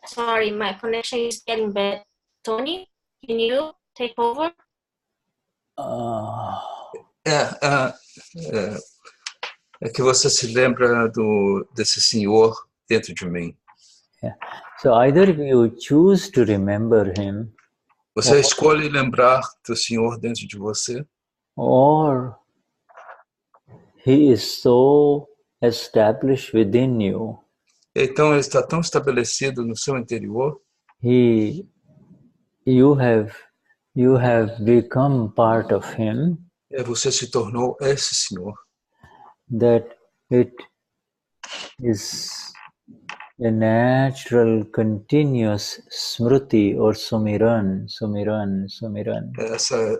Sorry, my connection is getting bad. Tony, can you take over? É que você se lembra desse Senhor dentro de mim. Yeah. So either you choose to remember him. Você escolhe lembrar do Senhor dentro de você. Or he is so established within you. Então ele está tão estabelecido no seu interior. You have become part of him. Você se tornou esse Senhor. That it is a natural, continuous smruti or sumiran.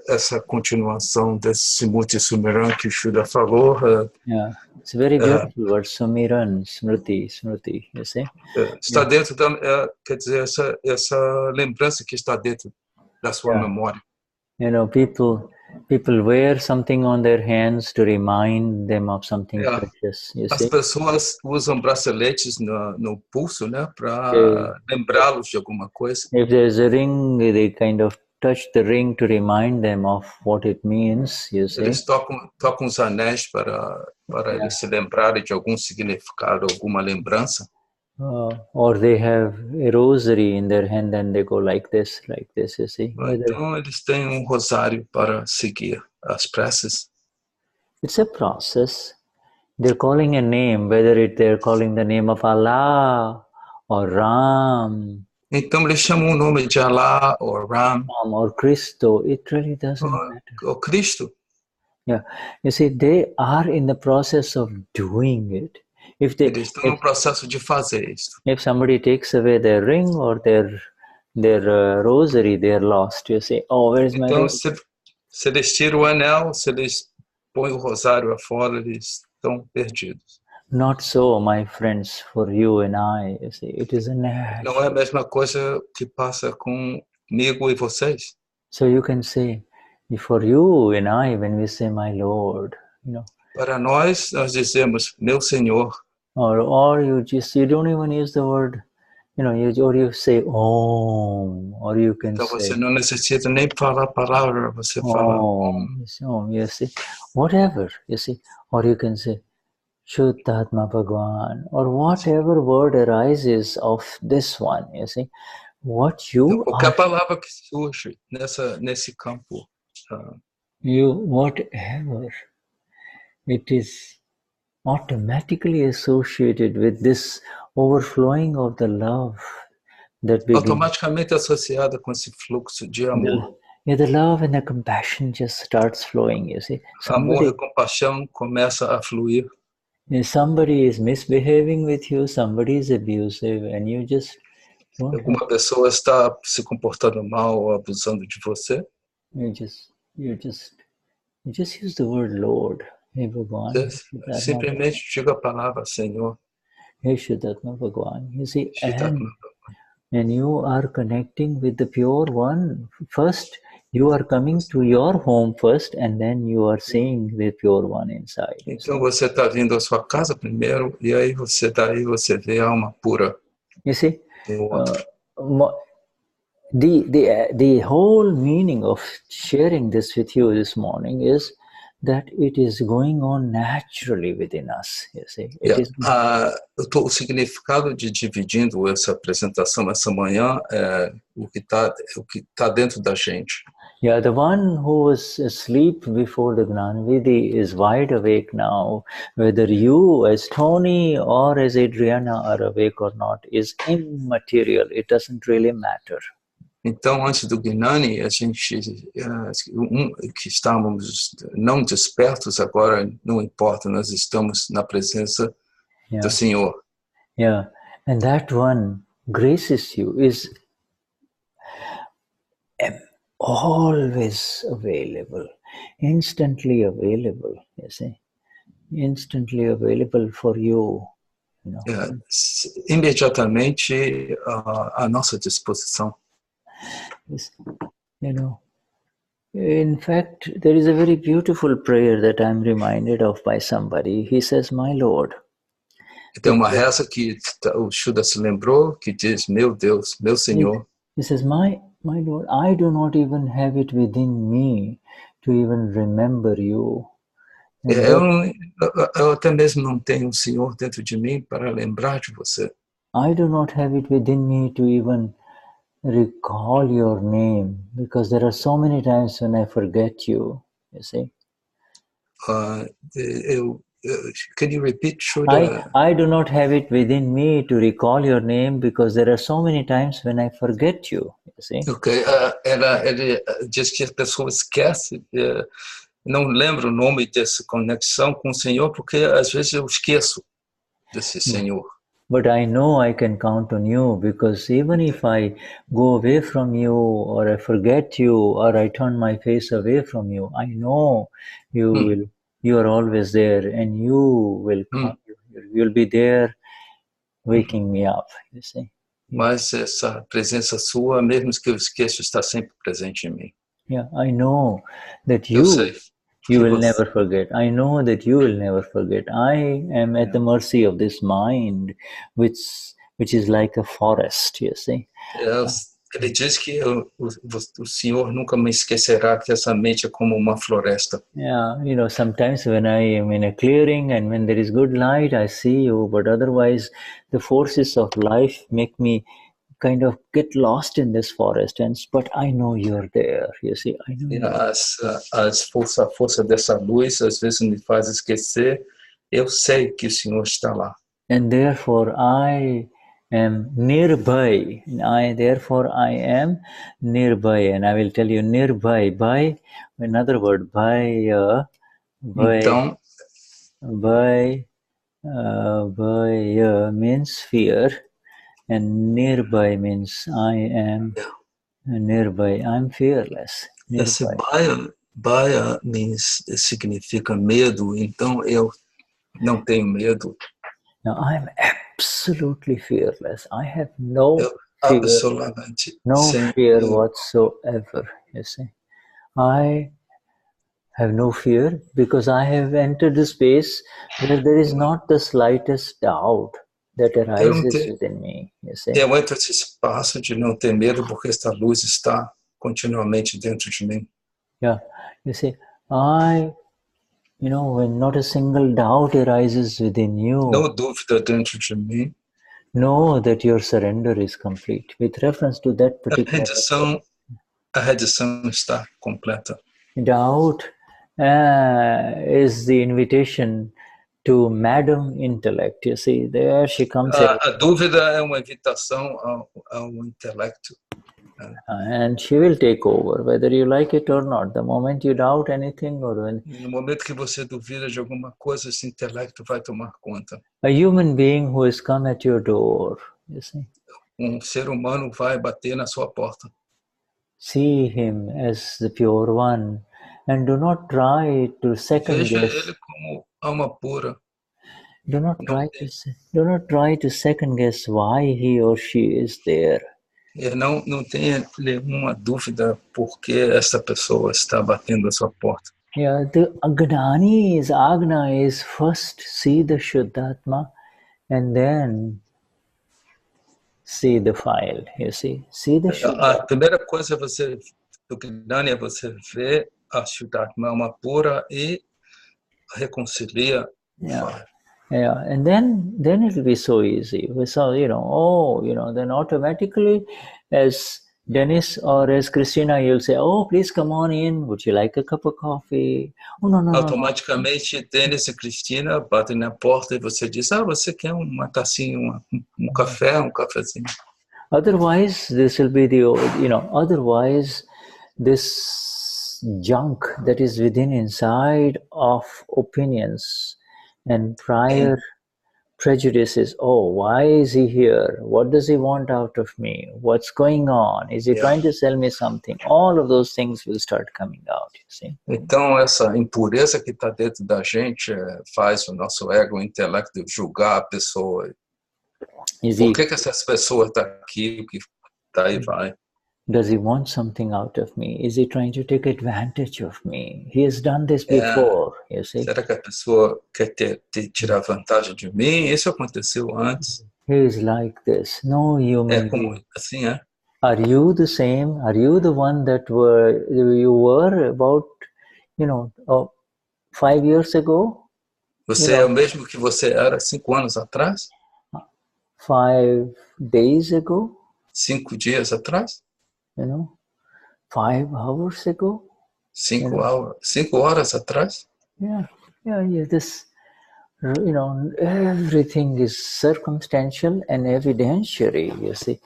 Essa continuação desse Smruti Sumiran que o Shuddha falou. Yeah, it's a very beautiful word, sumiran, smruti, you see? Está dentro da, quer dizer, essa lembrança que está dentro da sua memória. People People wear something on their hands to remind them of something Yeah. precious. You As see, pessoas usam braceletes no pulso, né, they, para lembrá-los de alguma coisa. if there's a ring, they kind of touch the ring to remind them of what it means. You see, Eles tocam os anéis para yeah. eles se lembrarem de algum significado, alguma lembrança. Or they have a rosary in their hand and they go like this, you see. Então, eles têm rosário para seguir as preces. It's a process. They're calling a name, whether they're calling the name of Allah or Ram. Então, eles chamam o nome de Allah ou Ram Or Cristo. It really doesn't matter. ou Cristo. Yeah, you see, they are in the process of doing it. Eles estão no processo de fazer isso. If somebody takes away their ring or their rosary, they're lost. You say, oh, where's my Então, rosary? se eles tiram o anel, se eles põem o rosário afora, eles estão perdidos. Not so, my friends, for you and I. You see, it is a natural. Não é a mesma coisa que passa comigo e vocês. So you can say, for you and I, when we say, my Lord, Para nós dizemos, meu Senhor. Or you don't even use the word, or you say Om, or you can Então say. você não necessita nem falar a palavra, você fala Om. You see, whatever, you see, or you can say Shuddhatma Bhagwan, or whatever word arises of this one, you see, what you então, qualquer palavra que surge nesse campo. Whatever, it is automatically associated with this overflowing of the love that begins. Automaticamente associada com esse fluxo de amor. The love and the compassion just starts flowing, you see. Amor e compaixão começa a fluir. Somebody is misbehaving with you, somebody is abusive, and you just don't Alguma pessoa está se comportando mal ou abusando de você. You just use the word Lord. Hey Bhagwan. Simplesmente diga a palavra Senhor. Hey Shuddhatma Bhagwan. You see, and you are connecting with the pure one. First, you are coming to your home first, and then you are seeing the pure one inside. Então você está vindo à sua casa primeiro, e aí você vê a alma pura. You see, the whole meaning of sharing this with you this morning is that it is going on naturally within us. You see, o significado de dividindo essa apresentação essa manhã é o que tá dentro da gente. Yeah, the one who was asleep before the Gnanvidhi is wide awake now. Whether you as Tony or as Adriana are awake or not is immaterial. It doesn't really matter. Então, antes do Gnani, a gente que estávamos não despertos, agora não importa, nós estamos na presença do Senhor. Yeah, and that one graces you, is always available, instantly available, you see, instantly available for you. Imediatamente à nossa disposição. In fact, there is a very beautiful prayer that I'm reminded of by somebody. He says, my Lord. Tem uma reza que o Shuddha se lembrou, que diz, meu Deus, meu Senhor. He says, my Lord, I do not even have it within me to even remember you. Eu até mesmo não tenho o Senhor dentro de mim para lembrar de você. I do not have it within me to even recall your name, because there are so many times when I forget you see. Can you repeat, Shuddha? I do not have it within me to recall your name, because there are so many times when I forget you see. Okay. Ele diz que a pessoa esquece, não lembra o nome dessa conexão com o Senhor, porque às vezes eu esqueço desse Senhor. But I know I can count on you, because even if I go away from you, or I forget you, or I turn my face away from you, I know you are always there, and you will come, you'll be there waking me up, you see. Mas essa presença sua, mesmo que eu esqueça, está sempre presente em mim. Yeah, I know that Eu sei you que will você... never forget. I know that you will never forget. I am at the mercy of this mind, which is like a forest, you see. Ele diz que o Senhor nunca me esquecerá que essa mente é como uma floresta. Yeah, you know, sometimes when I am in a clearing and when there is good light, I see you, but otherwise the forces of life make me kind of get lost in this forest, but I know you're there, you see. I know A força dessa luz às vezes me faz esquecer. Eu sei que o Senhor está lá. And therefore I am nearby. Therefore I am nearby. And I will tell you nearby, by another word, Então, means fear, and nearby means I am nearby. I'm fearless. esse Nearby. baya means significa medo, então eu não tenho medo. Now I'm absolutely fearless. I have no fear, Absolutamente no sem fear medo. whatsoever. You see, I have no fear because I have entered the space where there is not the slightest doubt that arises within me. You see, eu entro nesse espaço de não ter medo porque esta luz está continuamente dentro de mim. Yeah, you see, when not a single doubt arises within you, Não dúvida dentro de mim. Know that your surrender is complete. With reference to that particular a redição está completa. Doubt is the invitation to Madam Intellect. You see, there she comes in. A dúvida é uma invitação ao intelecto. And she will take over, whether you like it or not. The moment you doubt anything, or when no momento que você duvida de alguma coisa, esse intelecto vai tomar conta. A human being who has come at your door, you see. Ser humano vai bater na sua porta. See him as the pure one, and do not try to second Veja guess. ele como alma pura. Do not try to second guess why he or she is there. Não tenha nenhuma dúvida por que essa pessoa está batendo a sua porta. Yeah, the Gnani's Agna is first see the Shuddhatma and then see the file. You see the Shuddhatma. A primeira coisa do Gnani é você ver a Shuddhatma, alma pura, e reconcilia o file. Yeah, and then it will be so easy. So, then automatically, as Dennis or as Christina, you'll say, "Oh, please come on in. Would you like a cup of coffee?" Oh, no. Automaticamente, Dennis e Cristina batem na porta e você diz, você quer uma tacinha, um café, um cafezinho. Otherwise, this will be otherwise this junk that is within inside of opinions and prior prejudices. Oh, why is he here? What does he want out of me? What's going on? Is he trying to sell me something? All of those things will start coming out, you see. Então, essa impureza que está dentro da gente faz o nosso ego, o intelecto, julgar a pessoa. Por que essas pessoas estão aqui? Que daí vai. Does he want something out of me? Is he trying to take advantage of me? He has done this before, you see. Será que a pessoa quer tirar vantagem de mim? Isso aconteceu antes. He is like this. No human being. Assim, Are you the same? Are you the one that you were about, 5 years ago? Você é o mesmo que você era 5 anos atrás? 5 days ago? 5 dias atrás? 5 hours ago? 5 horas atrás? Yeah. This, everything is circumstantial and evidentiary, you see.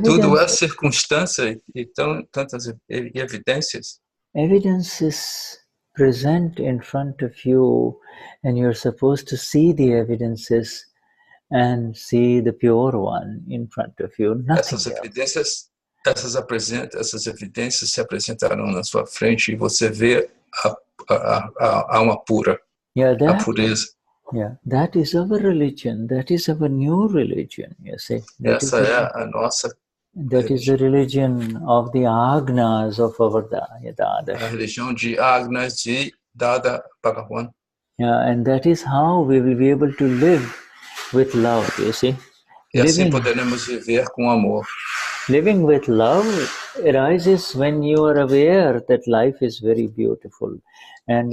Tudo é circunstância e tantas evidências. Evidence is present in front of you, and you're supposed to see the evidences and see the pure one in front of you. Essas evidências se apresentaram na sua frente e você vê a alma pura, a pureza. Yeah, that is our religion. That is our new religion, you see. Essa é a nossa That is the religion of the Agnas of our Dadash. A religião de Agnas de Dada Bhagavan. Yeah, and that is how we will be able to live with love, you see. E assim poderemos viver com amor. Living with love arises when you are aware that life is very beautiful. And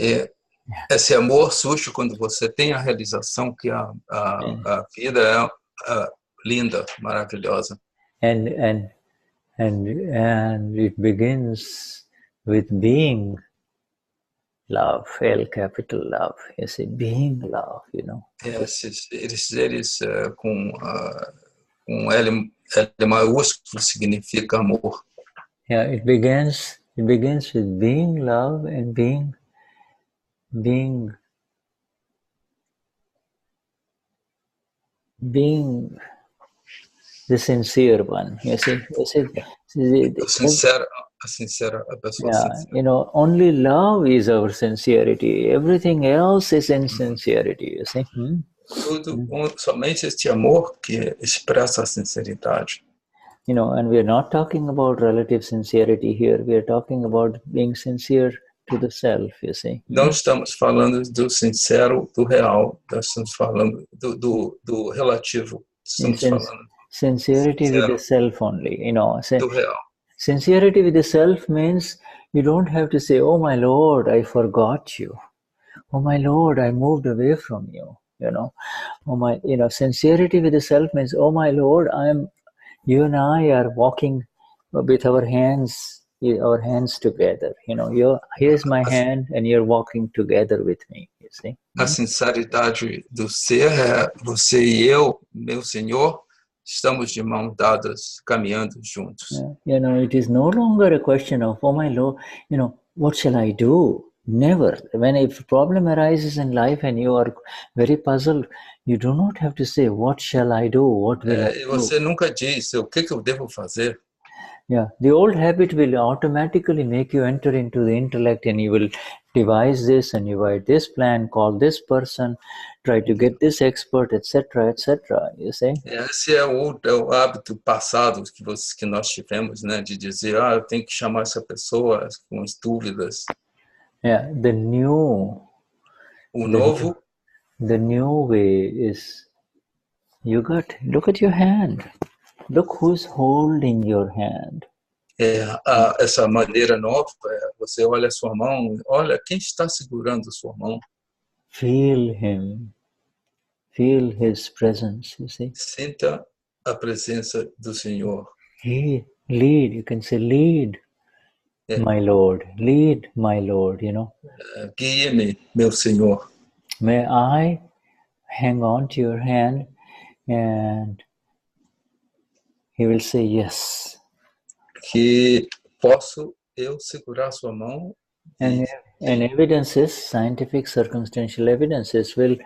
esse amor surge quando você tem a realização que a vida é linda, maravilhosa. And it begins with being love, L capital love. You see, being love, you know. Eles com L maiúsculo significa amor. Yeah, it begins with being love and being the sincere one. You see, a pessoa sincera. You know, only love is our sincerity. Everything else is insincerity. You see. Somente este amor que expressa a sinceridade. You know, and we are not talking about relative sincerity here. We are talking about being sincere to the self, you see. Não estamos falando do sincero, do real. Nós estamos falando do relativo. Estamos falando sincerity sincero, with the self only, you know. Do real. Sincerity with the self means you don't have to say, "Oh my Lord, I forgot you. Oh my Lord, I moved away from you." You know, sincerity with the self means, "Oh my Lord, you and I are walking with our hands together. You know, here's my hand and you're walking together with me, you see." A sinceridade do ser é você e eu, meu Senhor, estamos de mãos dadas, caminhando juntos. Yeah. You know, it is no longer a question of, "Oh my Lord, you know, what shall I do?" Never. When a problem arises in life and you are very puzzled, you do not have to say, "What shall I do? What will I do?" Você nunca diz, o que eu devo fazer? Yeah, the old habit will automatically make you enter into the intellect, and you will devise this and you write this plan, call this person, try to get this expert, etc., etc. You see? Esse é o hábito passado que nós tivemos, né, de dizer, eu tenho que chamar essa pessoa com as dúvidas. Yeah, the new way is look at your hand. Look who's holding your hand. Essa maneira nova, você olha a sua mão, olha quem está segurando sua mão. Feel him. Feel his presence, you see. Sinta a presença do Senhor. Lead, you can say, "Lead, my Lord, lead, my Lord," you know. Guie-me, meu Senhor. May I hang on to your hand, and he will say yes. Que posso eu segurar sua mão? And evidences, scientific circumstantial evidences, will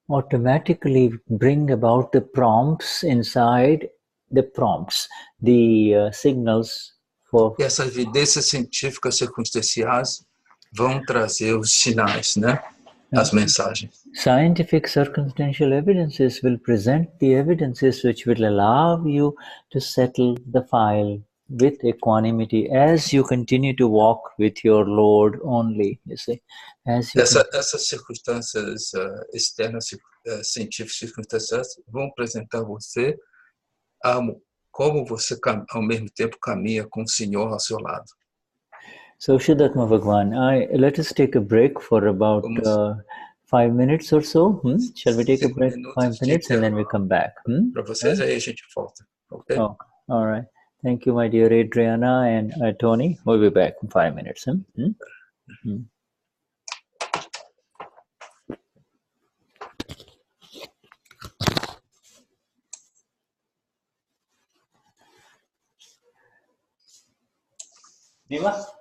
automatically bring about the prompts inside the signals for. E essas evidências científicas circunstanciais vão trazer os sinais, né? As mensagens. Scientific circumstantial evidences will present the evidences which will allow you to settle the file with equanimity as you continue to walk with your Lord only, you see. Essas circunstâncias externas, científicas circunstanciais, vão apresentar você como você ao mesmo tempo caminha com o Senhor ao seu lado. So Vishuddhatma Bhagwan, let us take a break for about 5 minutes or so. Shall we take a break 5 minutes and then we come back? Para vocês aí a gente volta, okay? Oh, all right. Thank you, my dear Adriana and Tony. We'll be back in 5 minutes. Diva?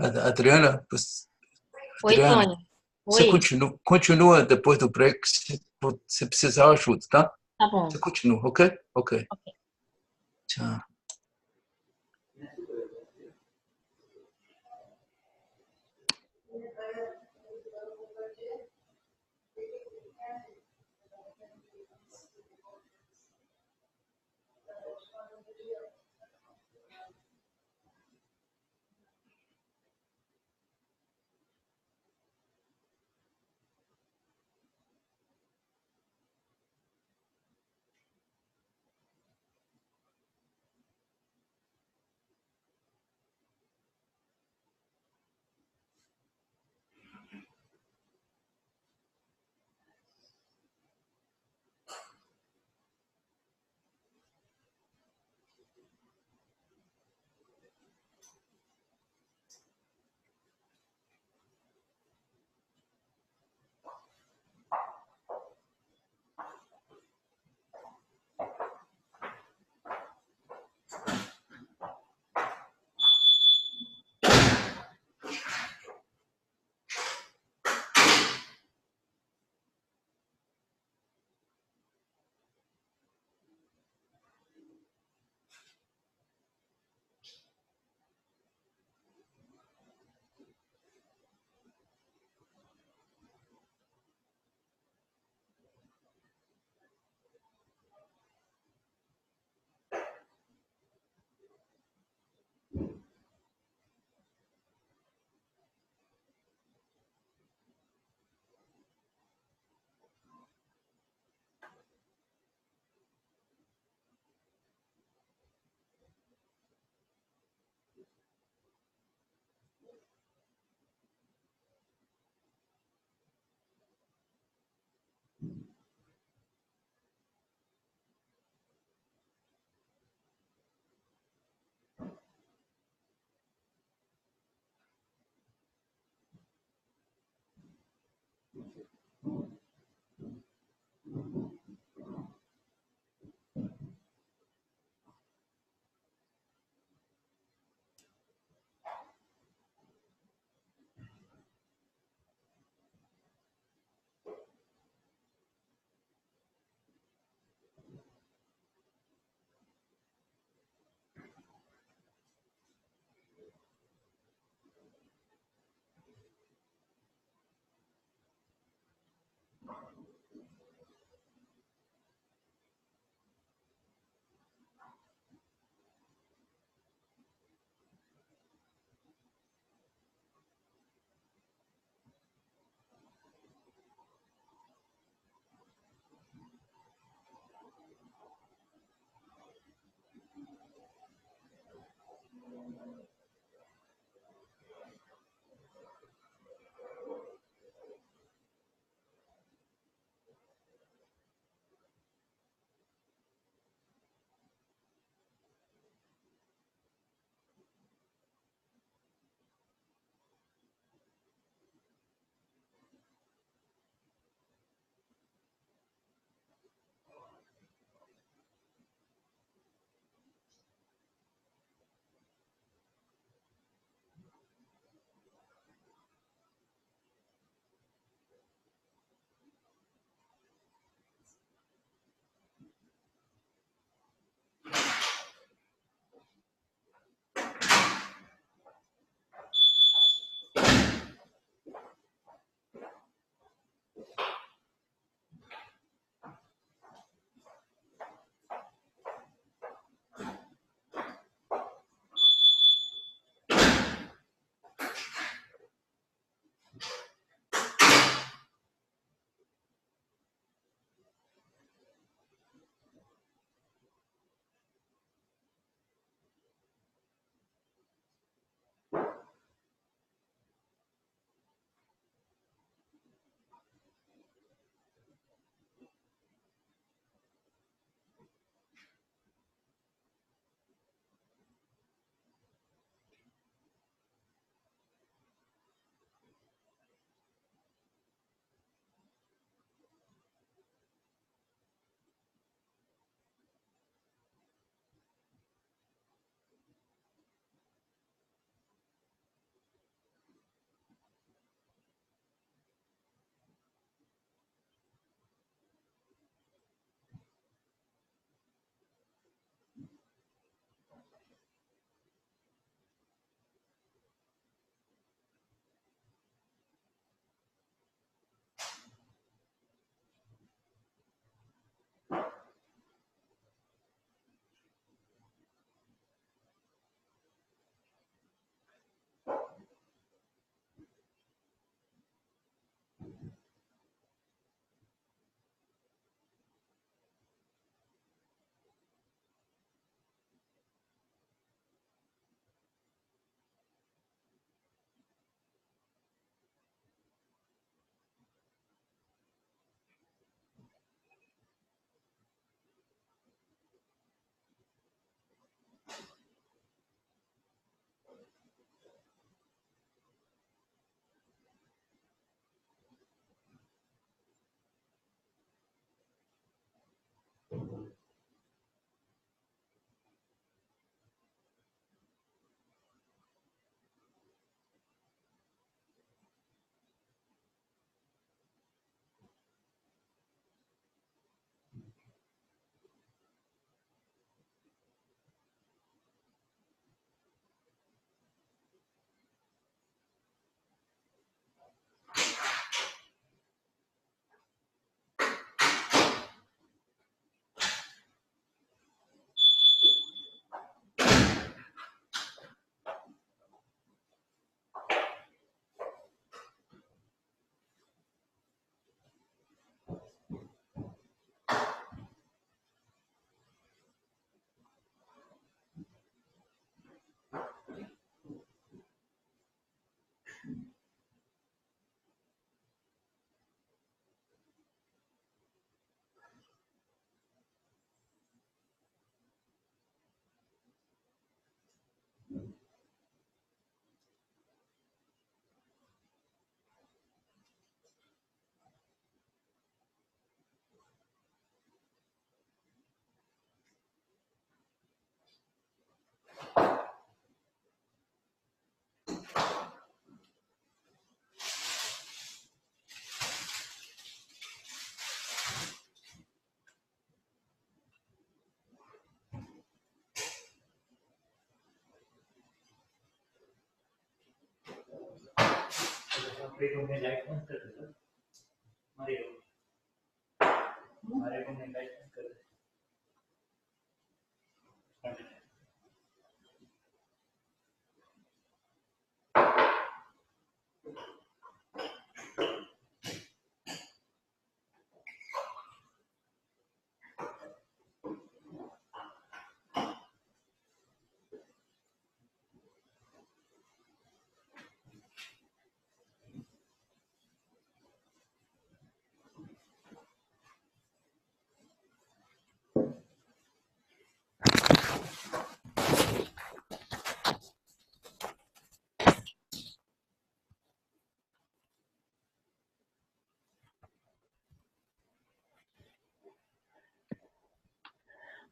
Adriana, Oi, Tony. Você continua depois do break, se precisar ajuda, tá? Tá bom. Você continua, ok? Ok. Tchau.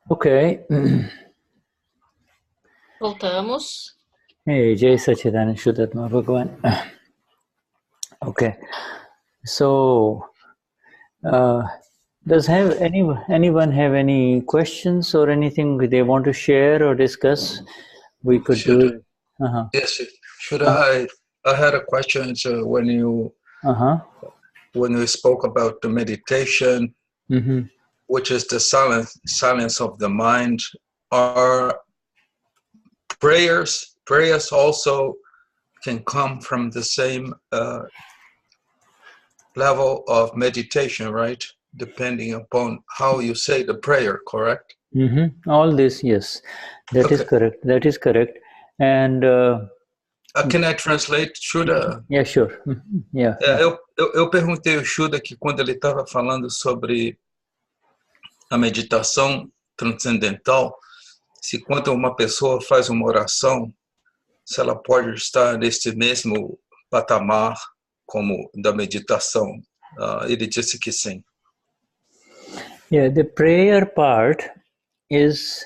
Okay. Voltamos. Hey, Jai Sachidanand Shuddhatma Bhagavan. Okay. So, does anyone have any questions or anything they want to share or discuss? We could do it. Yes, I had a question when you spoke about the meditation, which is the silence of the mind. Are prayers also can come from the same level of meditation, right? Depending upon how you say the prayer, correct? All this, yes, that is correct. That is correct. And can I translate, Shuddha? Yeah, sure. Yeah. Eu perguntei ao Shuddha que quando ele estava falando sobre a meditação transcendental, se quando uma pessoa faz uma oração, se ela pode estar neste mesmo patamar como da meditação. Ele disse que sim. Yeah, the prayer part is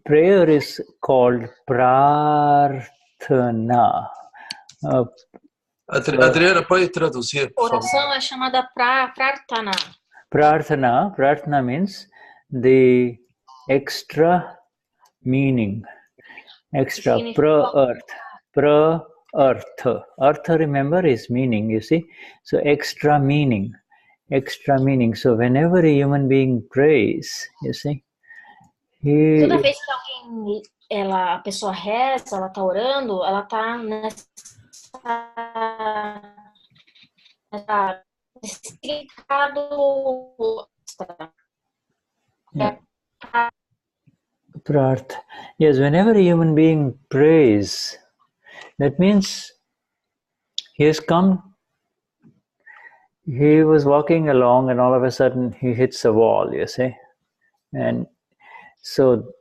prayer is called prarthana. Adriana, pode traduzir, por favor? Oração é chamada prarthana. Prarthana means the extra meaning, extra pra-earth. Earth, remember, is meaning, you see. So extra meaning. So whenever a human being prays, you see, toda vez que a pessoa reza, ela está orando, ela está nessa Yes, whenever a human being prays, that means he has come, he was walking along and all of a sudden he hits a wall, you see. And so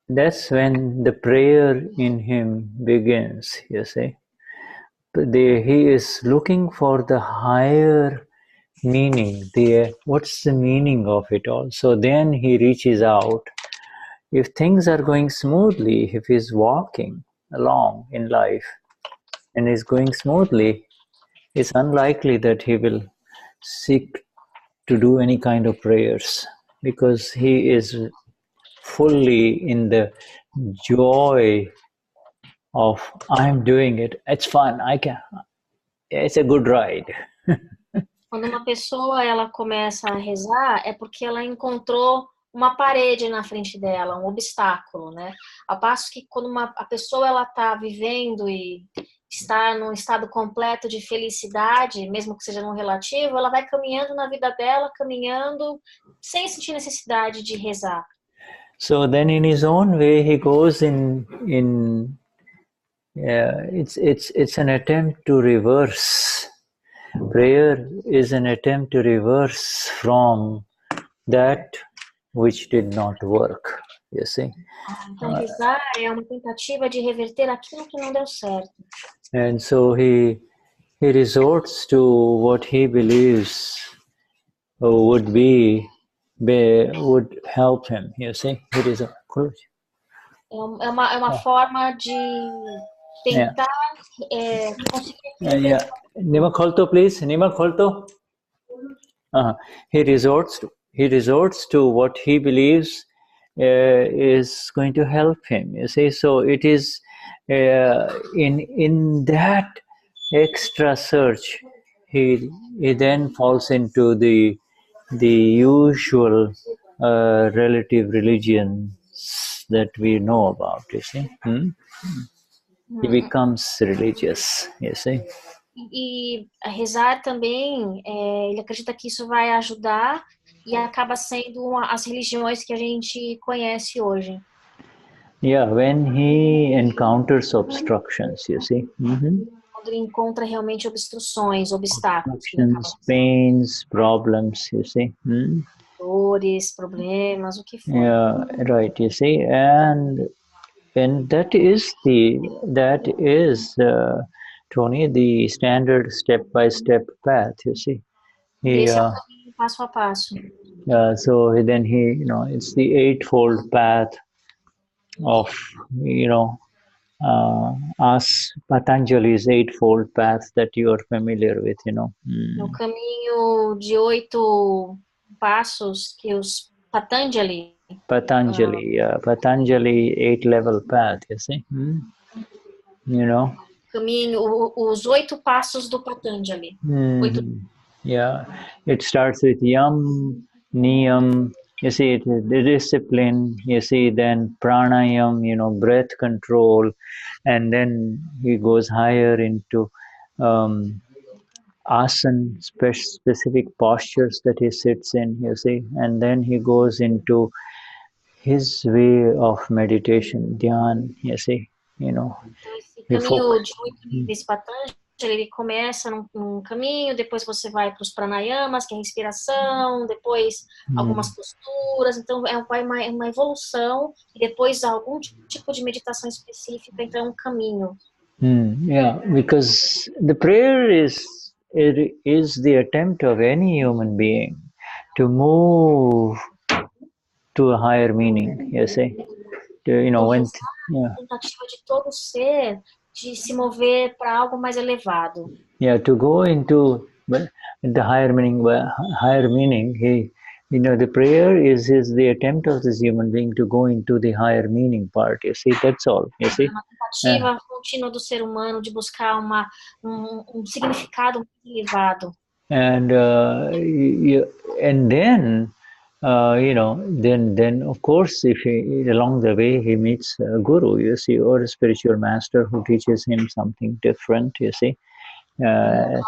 that's when the prayer in him begins, you see. He is looking for the higher meaning, what's the meaning of it all? So then he reaches out. If things are going smoothly, if he's walking along in life and is going smoothly, it's unlikely that he will seek to do any kind of prayers, because he is fully in the joy of, I'm doing it, it's fun, it's a good ride. Quando uma pessoa ela começa a rezar, é porque ela encontrou uma parede na frente dela, um obstáculo, né? Ao passo que quando a pessoa ela está vivendo e está num estado completo de felicidade, mesmo que seja num relativo, ela vai caminhando na vida dela, caminhando sem sentir necessidade de rezar. So then, in his own way, he goes it's an attempt to reverse. Prayer is an attempt to reverse from that which did not work, you see. Então, rezar é uma tentativa de reverter aquilo que não deu certo. And so he resorts to what he believes would help him, you see. It is é uma forma de tentar conseguir. Nima kholto, please. Nima kholto. He resorts to what he believes is going to help him, you see. So it is in that extra search, he then falls into the usual relative religions that we know about, you see. He becomes religious, you see. E rezar também, ele acredita que isso vai ajudar e acaba sendo as religiões que a gente conhece hoje. Yeah, when he encounters obstructions, you see. Quando ele encontra realmente obstruções, obstáculos. Obstructions, pains, problems, you see. Dores, problemas, o que for. Yeah, right, you see. And that is Tony, the standard step-by-step path, you see. Esse é o caminho passo a passo. So then it's the eightfold path of, us Patanjali's eightfold path that you are familiar with, O caminho de 8 passos que os Patanjali, Patanjali 8-level path, you see. Caminho, os 8 passos do Patanjali. Yeah, it starts with yam, niyam, you see, the discipline, you see, then pranayam, breath control, and then he goes higher into asan, specific postures that he sits in, you see, and then he goes into his way of meditation, dhyan, you see, Esse caminho de 8 níveis Patanjali, ele começa num caminho, depois você vai para os pranayamas, que é a respiração, depois algumas posturas, então vai uma evolução, e depois algum tipo de meditação específica, então é um caminho. Yeah, because the prayer is the attempt of any human being to move to a higher meaning, you see. A tentativa de todo ser de se mover para algo mais elevado. Yeah, to go into the higher meaning. The prayer is the attempt of this human being to go into the higher meaning part. You see, that's all. You see. Uma tentativa contínua do ser humano de buscar um significado mais elevado. And then. Then of course, if along the way he meets a guru, you see, or a spiritual master who teaches him something different, you see. No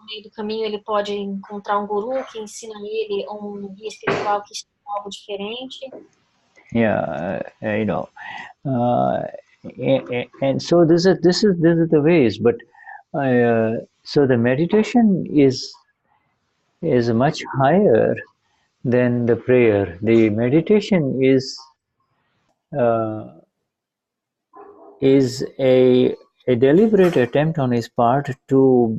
meio do caminho ele pode encontrar um guru que ensina ele guia espiritual que ensina algo diferente. Yeah, and so this is the ways, but so the meditation is much higher than the prayer. The meditation is a deliberate attempt on his part to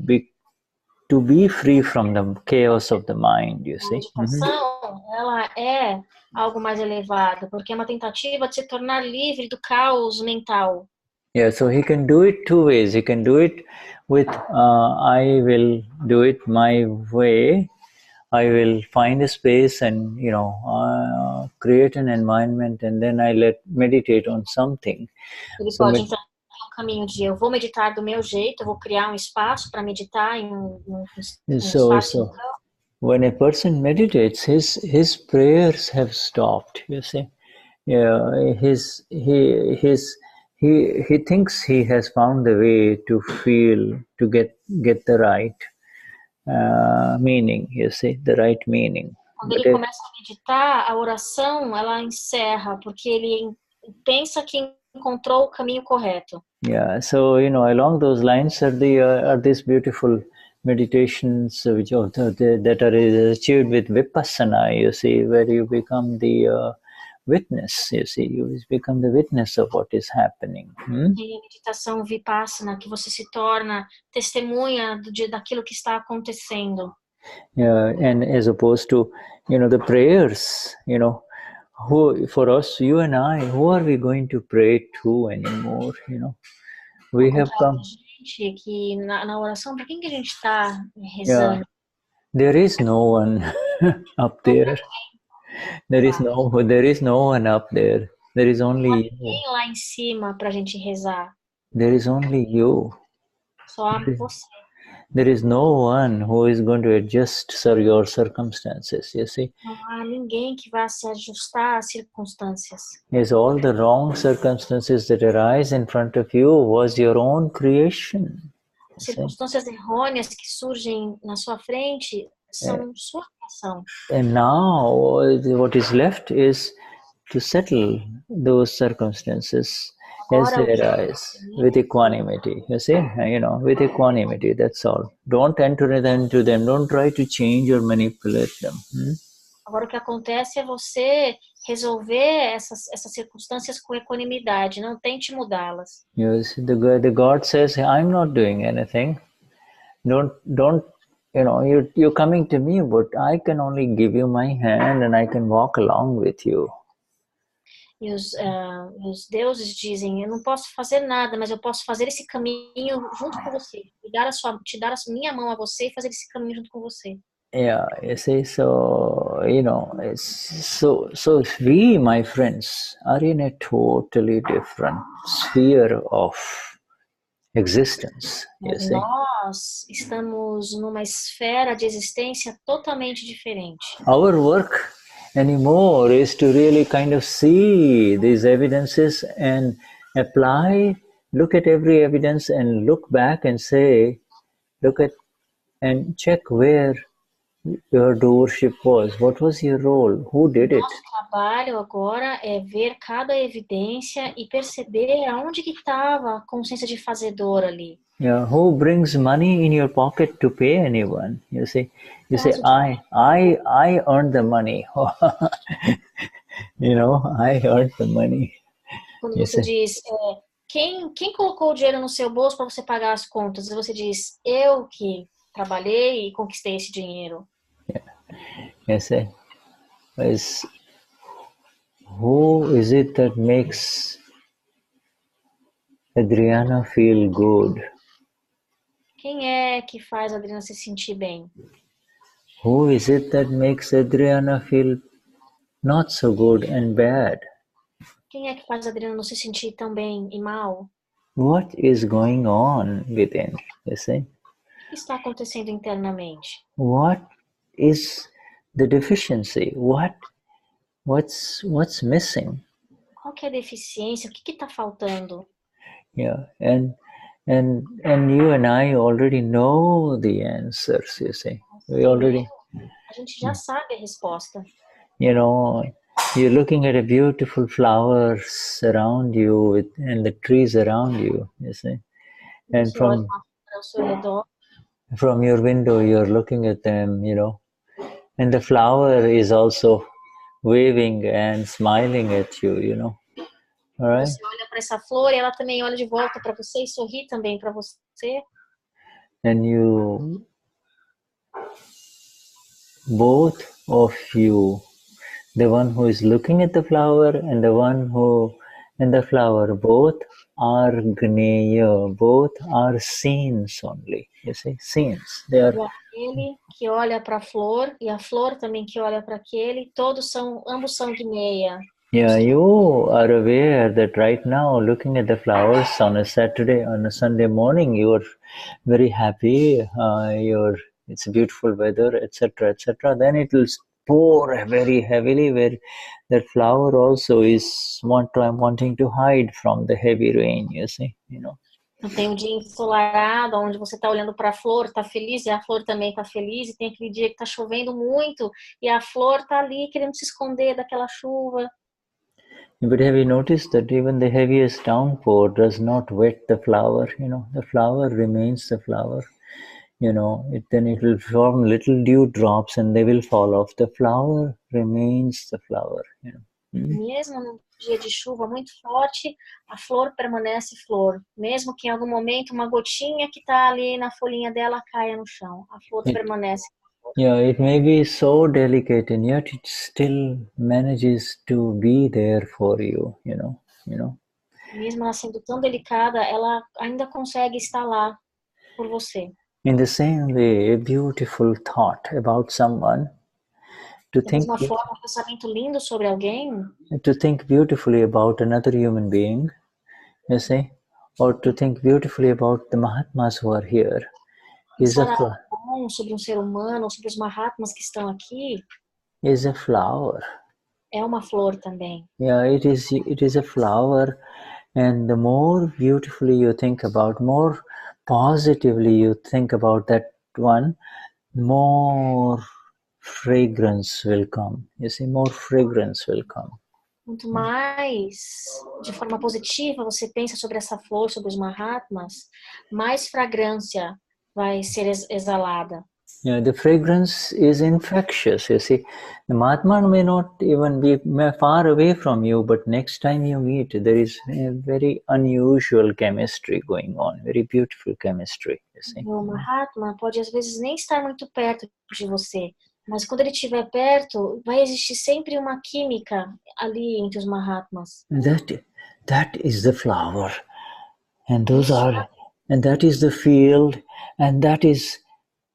be free from the chaos of the mind, you see. A meditação, ela é algo mais elevado, porque é uma tentativa de se tornar livre do caos mental. Yeah, so he can do it two ways. He can do it with I will do it my way. I will find a space and create an environment, and then I meditate on something. Ele pode então caminho de eu vou meditar do meu jeito, eu vou criar um espaço para meditar em espaço. When a person meditates, his prayers have stopped. You see, he thinks he has found the way to feel, to get the right meaning. You see, the right meaning. Quando ele começa a meditar, a oração ela encerra porque ele pensa que encontrou o caminho correto. Yeah, so along those lines are these beautiful meditations that are achieved with vipassana. You see, where you become the witness. You see, you become the witness of what is happening. E a meditação vipassana, que você se torna testemunha daquilo que está acontecendo. Yeah, and as opposed to the prayers, who for us, you and I, who are we going to pray to anymore? We have come. Gente, que na oração, para quem que a gente está rezando? Yeah. There is no one up there. There is no one up there. There is only you. Lá em cima para a gente rezar. There is only you. Só há você. There is no one who is going to adjust your circumstances, you see. Não há ninguém que vá se ajustar às circunstâncias. Yes, all the wrong circumstances that arise in front of you was your own creation. As circunstâncias errôneas que surgem na sua frente são sua criação. And now what is left is to settle those circumstances as they arise with equanimity. You see, with equanimity, that's all. Don't enter into them. Don't try to change or manipulate them. Agora o que acontece é você resolver essas circunstâncias com equanimidade. Não tente mudá-las. Yes, the God says, I'm not doing anything. Don't. You're coming to me, but I can only give you my hand and I can walk along with you. E os deuses dizem, eu não posso fazer nada, mas eu posso fazer esse caminho junto com você. Te dar a minha mão a você e fazer esse caminho junto com você. Yeah, you see, so, so we, my friends, are in a totally different sphere of existence. Mas nós estamos numa esfera de existência totalmente diferente. Our work anymore is to really kind of see these evidences and apply, look at every evidence and look back and say, look at and check where your doership was. What was your role? Who did it? Nosso trabalho agora é ver cada evidência e perceber aonde que estava a consciência de fazedor ali. Yeah, who brings money in your pocket to pay anyone? You say, I earned the money. I earned the money. Quando você diz, quem colocou o dinheiro no seu bolso para você pagar as contas? E você diz, eu que trabalhei e conquistei esse dinheiro. Yes, who is it that makes Adriana feel good? Quem é que faz a Adriana se sentir bem? Who is it that makes Adriana feel not so good and bad? Quem é que faz a Adriana não se sentir tão bem e mal? What is going on within? You see? O que está acontecendo internamente? What is the deficiency? What's missing? Qual que é a deficiência? O que está faltando? Yeah, and you and I already know the answers, you see. A gente já sabe a resposta. You're looking at a beautiful flowers around you and the trees around you, you see. And from your window, you're looking at them, and the flower is also waving and smiling at you, All right? Você olha para essa flor e ela também olha de volta para você e sorri também para você. And both of you, the one who is looking at the flower and the one who in the flower, both are Gneya, both are scenes only. You see, scenes. They are. Aquele que olha para a flor e a flor também que olha para aquele, ambos são Gneya. Yeah, you are aware that right now, looking at the flowers on a Sunday morning, you are very happy. It's beautiful weather, etc., etc. Then it will pour very heavily, where that flower also is wanting to hide from the heavy rain. You see, Tem um dia ensolarado, onde você está olhando para a flor, está feliz, e a flor também está feliz, e tem aquele dia que está chovendo muito, e a flor está ali querendo se esconder daquela chuva. But have you noticed that even the heaviest downpour does not wet the flower? The flower remains the flower. Then it will form little dew drops and they will fall off. The flower remains the flower. Mesmo num dia de chuva muito forte, a flor permanece flor. Mesmo que em algum momento uma gotinha que está ali na folhinha dela caia no chão, a flor permanece. Yeah, it may be so delicate and yet it still manages to be there for you, Mesmo ela sendo tão delicada, ela ainda consegue estar lá por você. In the same way, a beautiful thought about someone, da mesma forma, um pensamento lindo sobre alguém, to think beautifully about another human being, you see, or to think beautifully about the Mahatmas who are here is a, Pensar bom sobre um ser humano, sobre os Mahatmas que estão aqui, is a flower. é uma flor também. Yeah, it is a flower, and the more beautifully you think about, more positively you think about that one, more fragrance will come. You see, more fragrance will come. Quanto mais de forma positiva você pensa sobre essa flor, sobre os Mahatmas, mais fragrância vai ser exalada. Yeah, the fragrance is infectious. You see, the Mahatma may not even be far away from you, but next time you meet, there is a very unusual chemistry going on, very beautiful chemistry. You see. O Mahatma pode às vezes nem estar muito perto de você, mas quando ele estiver perto, vai existir sempre uma química ali entre os Mahatmas. That is the flower, and that is the field, and that is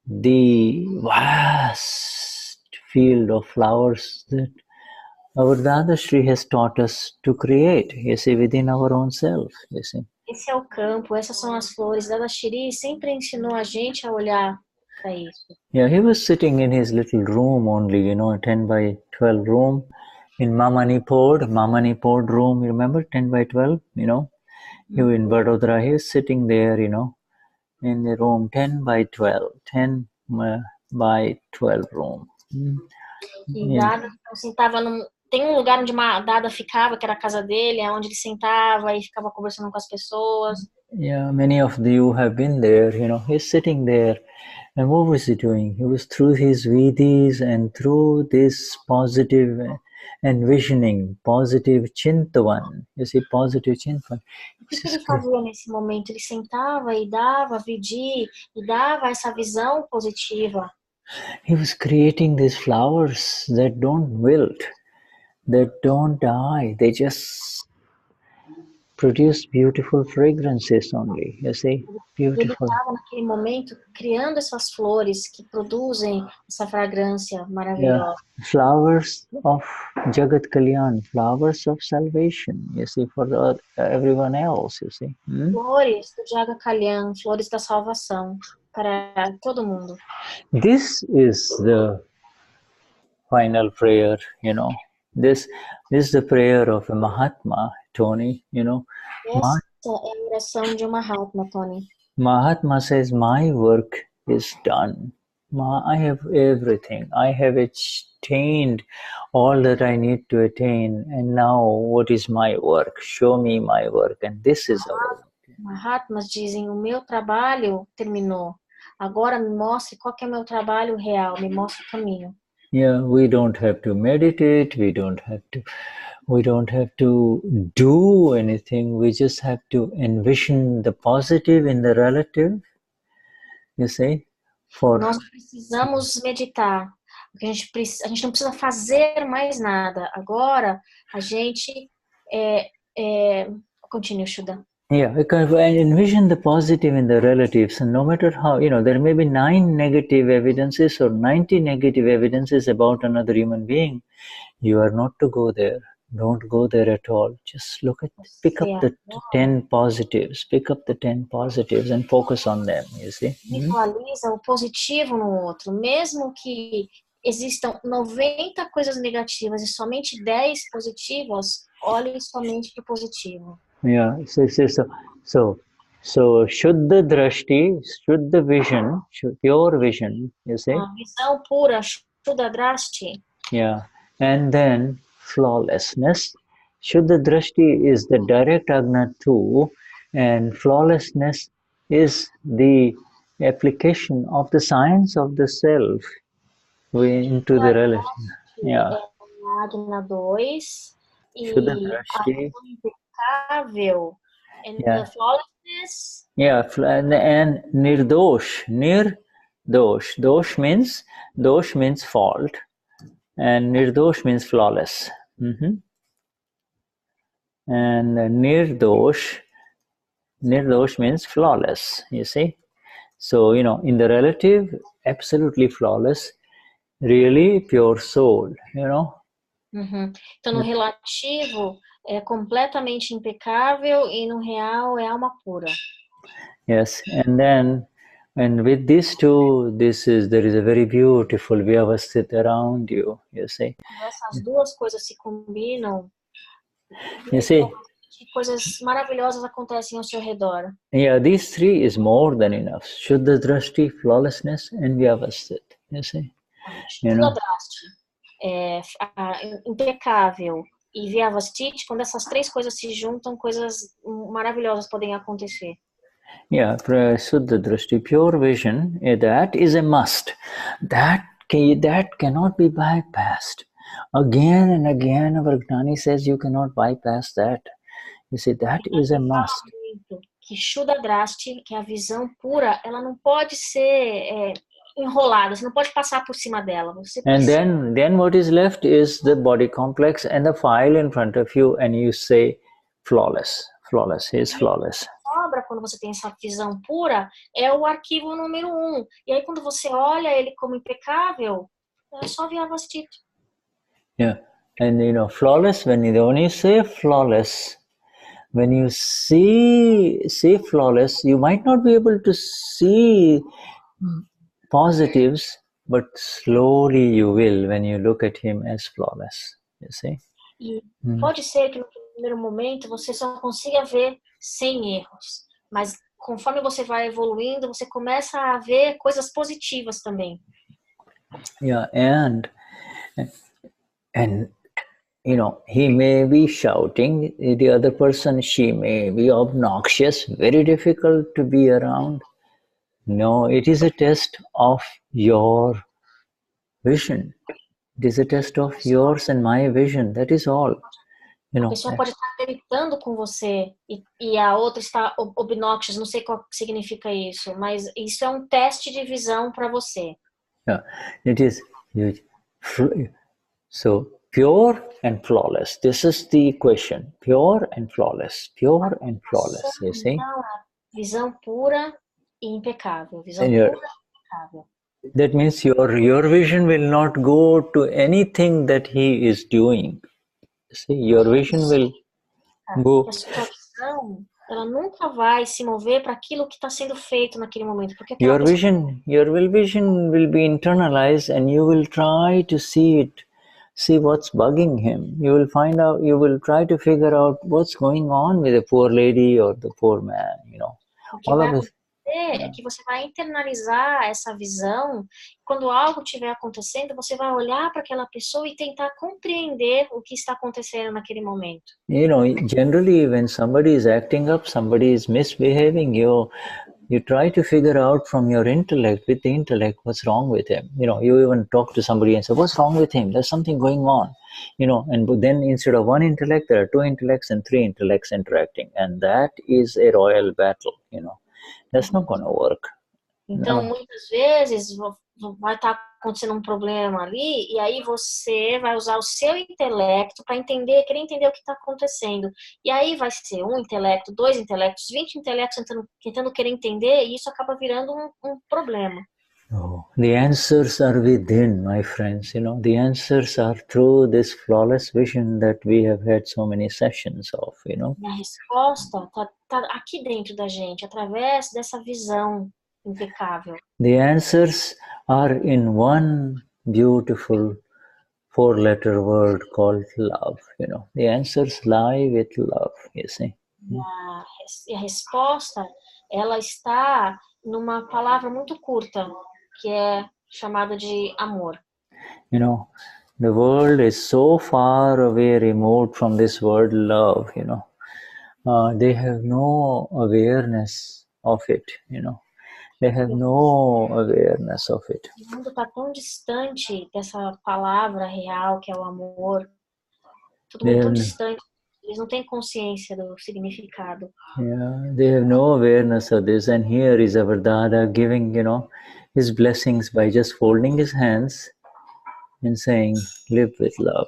the vast field of flowers that our Dadashri has taught us to create, you see, within our own self, you see. Esse é o campo, essas são as flores. Dadashri sempre ensinou a gente a olhar para isso. Yeah, he was sitting in his little room only, 10 by 12 room in Mamanipod room, you remember, 10 by 12, He in Vadodara, he was sitting there, in the room 10 by 12 by 12 room. E Dada sentava tem um lugar onde Dada ficava, que era a casa dele, onde ele sentava e ficava conversando com as pessoas. Yeah, many of you have been there, he's sitting there. And what was he doing? He was through his vidis and through this positive envisioning, positive chintavan. You see, positive chintavan. O que ele fazia nesse momento? Ele sentava e dava vidi, e dava essa visão positiva. He was creating these flowers that don't wilt, that don't die. They just produce beautiful fragrances only, you see, beautiful. Ele estava naquele momento criando essas flores que produzem essa fragrância maravilhosa. Yeah. Flowers of Jagat Kalyan, flowers of salvation, you see, for everyone else, you see. Flores do Jagat Kalyan, flores da salvação para todo mundo. This is the final prayer, This is the prayer of a Mahatma, Tony, Essa é a oração de um Mahatma, Tony. Mahatma says, my work is done. I have everything. I have attained all that I need to attain. And now what is my work? Show me my work. And this is our work. Mahatmas dizem, o meu trabalho terminou. Agora me mostre qual que é o meu trabalho real. Me mostre o caminho. Yeah, we don't have to meditate. We don't have to do anything. We just have to envision the positive in the relative. You see? Nós precisamos meditar. A gente não precisa fazer mais nada. Agora, a gente continue, Shuddha. Yeah, because I envision the positive in the relatives, and no matter how, there may be 9 negative evidences or 90 negative evidences about another human being. You are not to go there. Don't go there at all. Just pick up the 10 positives. Pick up the 10 positives and focus on them, you see. Visualiza o positivo no outro. Mesmo que existam 90 coisas negativas e somente 10 positivas, olhe somente para o positivo. Yeah, so Shuddha Drashti, Shuddha vision, pure vision, you see. Visão pura, Shuddha Drashti. Yeah, and then flawlessness. Shuddha Drashti is the direct Agna too, and flawlessness is the application of the science of the self into the relation. Yeah. Agna 2 Shuddha Drashti. And the flawlessness. Yeah, and nirdosh. Dosh means fault, and nirdosh means flawless. And nirdosh means flawless. You see, so in the relative, absolutely flawless, really pure soul. Uhum. Então, no relativo, é completamente impecável e no real é alma pura. Yes, and with these two, there is a very beautiful vyavasthit around you. You see. Essas duas coisas se combinam. You see. Coisas maravilhosas acontecem ao seu redor. Yeah, these three is more than enough. Shuddha drashti, flawlessness, and vyavasthit. You see. Shuddha drashti, impecável e vyavasthit, quando essas três coisas se juntam, coisas maravilhosas podem acontecer. Yeah, Shuddha drashti, pure vision, that is a must. That cannot be bypassed. Again and again, our Gnani says you cannot bypass that. You see, that is a must. Que Shuddha drashti, que é a visão pura, ela não pode ser enrolada, você não pode passar por cima dela. Você and then what is left is the body complex and the file in front of you, and you say flawless, he is flawless. Sobra quando você tem essa visão pura é o arquivo número 1. E aí quando você olha ele como impecável, é só vyavasthit. Yeah, and flawless, when you say flawless, when you see flawless, you might not be able to see positives, but slowly you will when you look at him as flawless. You see? E pode ser que no primeiro momento você só consiga ver sem erros, mas conforme você vai evoluindo, você começa a ver coisas positivas também. Yeah, and he may be shouting, the other person, she may be obnoxious, very difficult to be around. No, it is a test of your vision. It is a test of yours and my vision. That is all. A pessoa pode estar gritando com você e a outra está obnoxious, não sei qual significa isso, mas isso é teste de visão para você. Yeah, it is. So, pure and flawless. This is the question. Pure and flawless. Pure and flawless, you see? Visão pura e impecável. Visão pura e impecável. That means your vision will not go to anything that he is doing. See, your vision will go. A sua visão, ela nunca vai se mover para aquilo que está sendo feito naquele momento, porque your vision will be internalized, and you will try to see what's bugging him. You will try to figure out what's going on with the poor lady or the poor man. All of us. É que você vai internalizar essa visão. Quando algo estiver acontecendo, você vai olhar para aquela pessoa e tentar compreender o que está acontecendo naquele momento. Generally, when somebody is acting up, somebody is misbehaving, you try to figure out from your intellect, with the intellect, what's wrong with him. You even talk to somebody and say, what's wrong with him? There's something going on. And then instead of one intellect, there are two intellects and three intellects interacting. And that is a royal battle, That's not going to work. Então, muitas vezes vai estar acontecendo problema ali, e aí você vai usar o seu intelecto para querer entender o que está acontecendo. E aí vai ser um intelecto, 2 intelectos, 20 intelectos tentando querer entender, e isso acaba virando um problema. Oh, the answers are within, my friends. The answers are through this flawless vision that we have had so many sessions of. E a resposta tá aqui dentro da gente, através dessa visão impecável. The answers are in one beautiful 4-letter word called love. The answers lie with love. You see. E a resposta, ela está numa palavra muito curta, que é chamada de amor. The world is so far away, remote from this word love, they have no awareness of it, They have no awareness of it. O mundo está tão distante dessa palavra real, que é o amor. Todo mundo tão distante. Eles não têm consciência do significado. Yeah, they have no awareness of this. And here is our Dada giving, his blessings by just folding his hands and saying, live with love.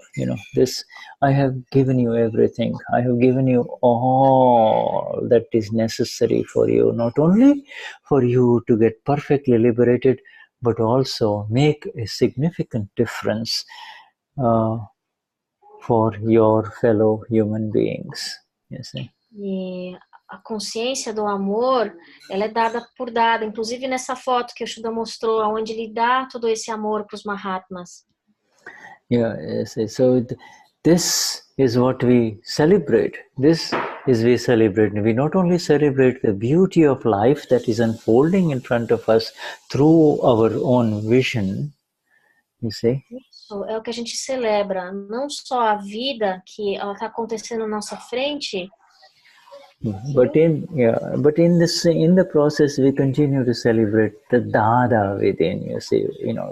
This, I have given you everything. I have given you all that is necessary for you, not only for you to get perfectly liberated, but also make a significant difference for your fellow human beings. You see? E a consciência do amor, ela é dada por dada, inclusive nessa foto que o Shuddha mostrou, onde ele dá todo esse amor para os Mahatmas. Yeah, yes, so this is what we celebrate. This is we celebrate. We not only celebrate the beauty of life that is unfolding in front of us through our own vision, you see. Isso é o que a gente celebra, não só a vida que ela está acontecendo na nossa frente, but in the process we continue to celebrate the Dada within, you see,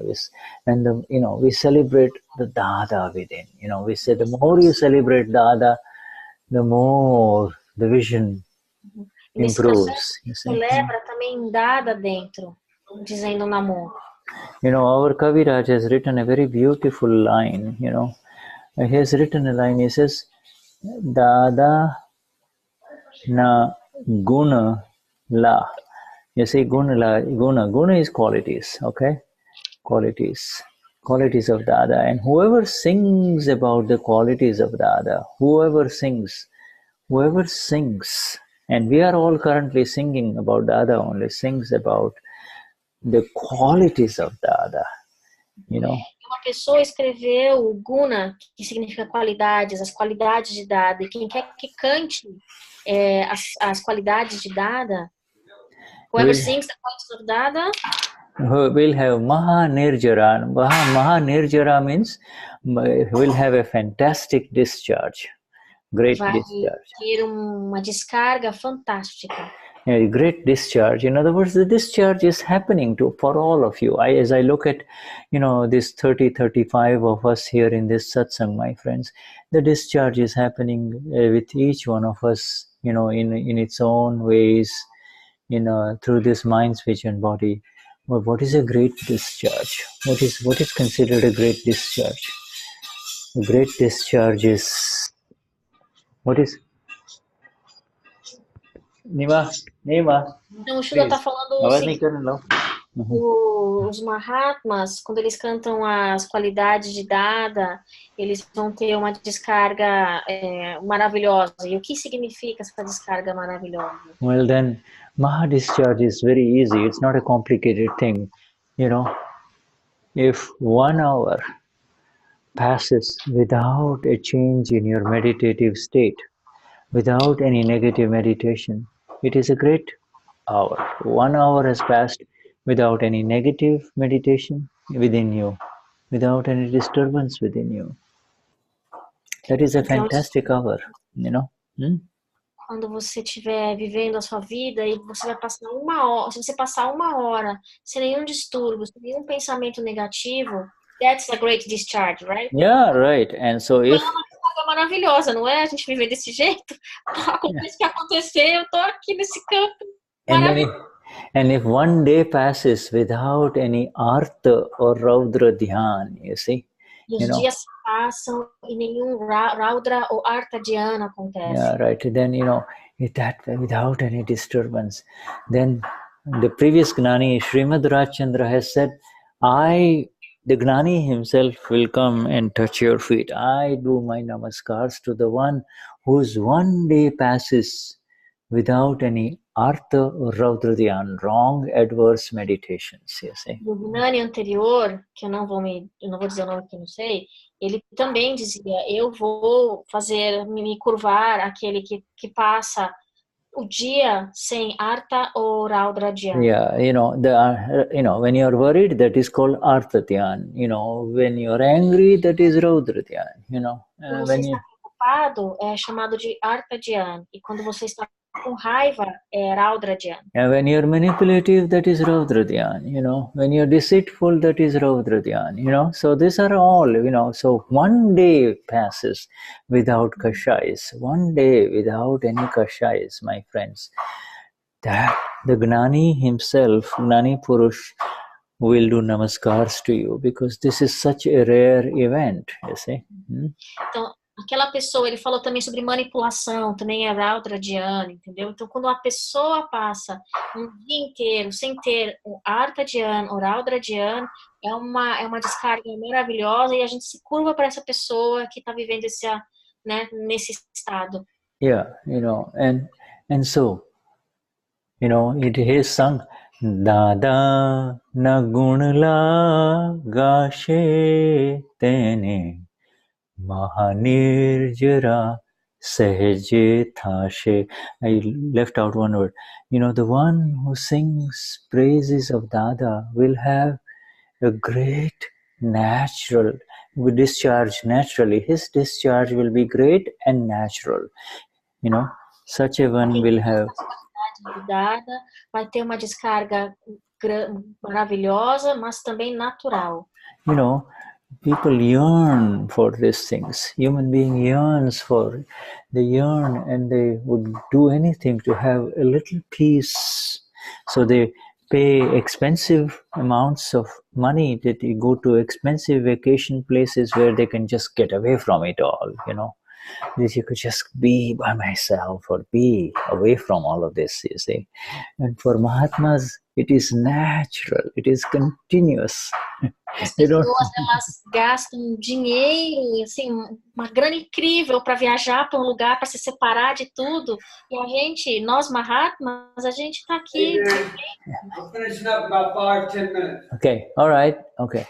this, and we celebrate the Dada within. We say the more you celebrate Dada, the more the vision improves. You see? Celebra também Dada dentro, dizendo no amor. Our Kaviraj has written a very beautiful line. He has written a line. He says, Dada na guna la. You see, guna is qualities, okay? Qualities of Dada. And whoever sings about the qualities of Dada, whoever sings, and we are all currently singing about Dada only, sings about the qualities of Dada, Uma pessoa escreveu guna, que significa qualidades, as qualidades de Dada, e quem quer que cante as qualidades de Dada, whoever sings the qualities of Dada, will have Maha Nirjara. Maha Nirjara means will have a fantastic discharge, great discharge. Ter uma descarga fantástica. A great discharge. In other words, the discharge is happening for all of you. As I look at, this 35 of us here in this satsang, my friends, the discharge is happening with each one of us, in its own ways, through this mind, speech, and body. Well, what is a great discharge? What is considered a great discharge? A great discharge is what is Nima. Então o Shuddha está falando o seguinte, os Mahatmas, quando eles cantam as qualidades de Dada, eles vão ter uma descarga maravilhosa. E o que significa essa descarga maravilhosa? Well then, Maha discharge is very easy. It's not a complicated thing. If 1 hour passes without a change in your meditative state, without any negative meditation, it is a great hour. 1 hour has passed without any negative meditation within you, without any disturbance within you. That is a fantastic hour, Quando você estiver vivendo a sua vida e você vai passar 1 hora, se você passar 1 hora sem nenhum distúrbio, sem nenhum pensamento negativo, that's a great discharge, right? Yeah, right. And so if É maravilhosa, não é? A gente viver desse jeito. Acontece o que acontecer, eu tô aqui nesse campo. And if 1 day passes without any Artha or Raudra Dhyan, you see? E os dias passam e nenhum Raudra ou Artha Dhyana acontece. Yeah, right. Then, without any disturbance. Then the previous Gnani, Srimad Rajchandra, has said, the Gnani himself will come and touch your feet. I do my namaskars to the one whose 1 day passes without any Artha or Raudra Dhyan, wrong adverse meditations, you see. O Gnani anterior, que eu não vou dizer o nome que eu não sei, ele também dizia, eu vou me curvar aquele que passa o dia sem Artha ou Raudra Dhyan. Yeah, when you are worried, that is called Artha Dhyan. When you are angry, that is Raudra Dhyan. Quando você está preocupado, é chamado de Artha Dhyan. E quando você está com raiva, é Raudra Dhyan. And when you are manipulative, that is Raudra Dhyan. When you are deceitful, that is Raudra Dhyan. So these are all, so 1 day passes without kashais, 1 day without any kashais, my friends. That the Gnani himself, Gnani Purush, will do namaskars to you, because this is such a rare event, you see. Então, aquela pessoa, ele falou também sobre manipulação, também é Adriana, entendeu? Então, quando a pessoa passa um dia inteiro sem ter o Arta Adriana, oral Adriana, é uma descarga maravilhosa e a gente se curva para essa pessoa que está vivendo nesse estado. Yeah, and so, it is sung, Dada na gunla gashe tene Mahanirjara Sahaje Thashe. I left out one word. The one who sings praises of Dada will have a great natural, will discharge naturally. His discharge will be great and natural. Such a one will have. Dada vai ter uma descarga maravilhosa, mas também natural. People yearn for these things. Human being yearns for, they yearn and they would do anything to have a little peace. So they pay expensive amounts of money, that they go to expensive vacation places where they can just get away from it all, This you could just be by myself or be away from all of this, you see. And for Mahatmas, it is natural, it is continuous. As pessoas, elas gastam dinheiro, assim, uma grana incrível para viajar para um lugar, para se separar de tudo. E nós Mahatmas, a gente está aqui. We're finishing up in about 5-10 minutes. Okay, all right, okay.